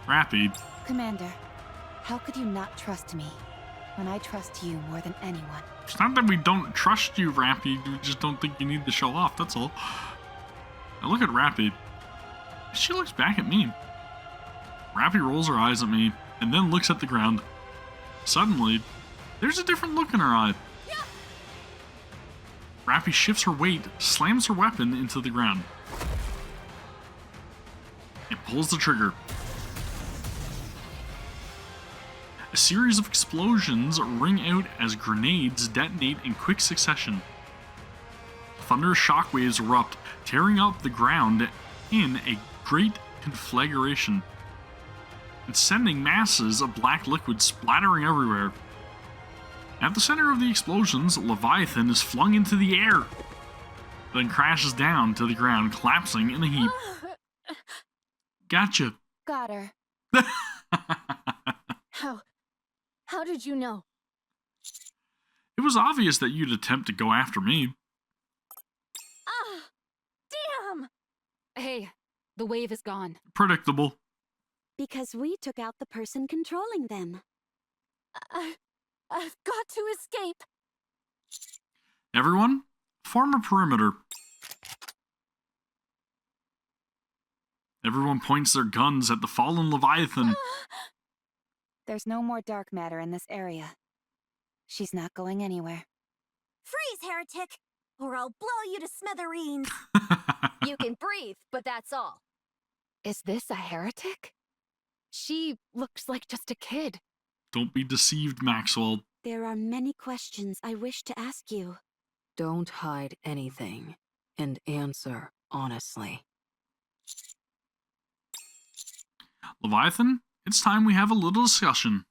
Rapi. Commander, how could you not trust me when I trust you more than anyone? It's not that we don't trust you, Rapi. We just don't think you need to show off, that's all. Now look at Rapi. She looks back at me. Rapi rolls her eyes at me and then looks at the ground. Suddenly, there's a different look in her eye. Rapi shifts her weight, slams her weapon into the ground, and pulls the trigger. A series of explosions ring out as grenades detonate in quick succession. Thunderous shockwaves erupt, tearing up the ground in a great conflagration, and sending masses of black liquid splattering everywhere. At the center of the explosions, Leviathan is flung into the air, then crashes down to the ground, collapsing in a heap. Gotcha. Got her. How did you know? It was obvious that you'd attempt to go after me. Ah! Damn! Hey, the wave is gone. Predictable. Because we took out the person controlling them. I've got to escape. Everyone, form a perimeter. Everyone points their guns at the fallen Leviathan. There's no more dark matter in this area. She's not going anywhere. Freeze, heretic, or I'll blow you to smithereens. You can breathe, but that's all. Is this a heretic? She looks like just a kid. Don't be deceived, Maxwell. There are many questions I wish to ask you. Don't hide anything, and answer honestly. Leviathan, it's time we have a little discussion.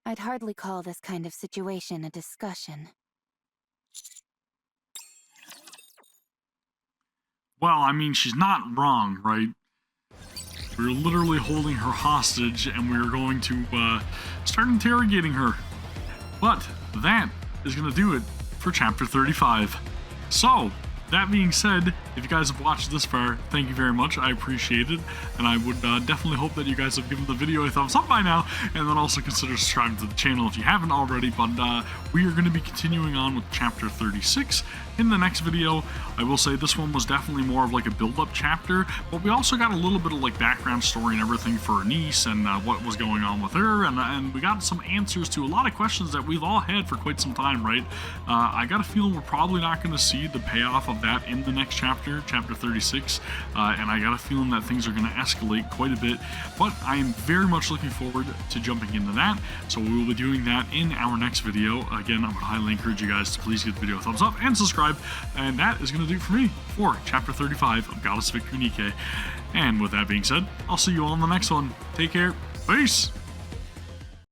I'd hardly call this kind of situation a discussion. Well, I mean, she's not wrong, right? We're literally holding her hostage, and we're going to start interrogating her. But that is going to do it for Chapter 35. So, that being said, if you guys have watched this far, thank you very much. I appreciate it, and I would definitely hope that you guys have given the video a thumbs up by now, and then also consider subscribing to the channel if you haven't already. But we are going to be continuing on with Chapter 36 in the next video. I will say this one was definitely more of like a build-up chapter, but we also got a little bit of like background story and everything for Anise and what was going on with her, and we got some answers to a lot of questions that we've all had for quite some time, right? I got a feeling we're probably not going to see the payoff of that in the next chapter, Chapter 36, and I got a feeling that things are going to escalate quite a bit, but I am very much looking forward to jumping into that, so we will be doing that in our next video. Again, I would highly encourage you guys to please give the video a thumbs up and subscribe, and that is going to do it for me for Chapter 35 of Goddess of Victory NIKKE. And with that being said, I'll see you all in the next one. Take care. Peace!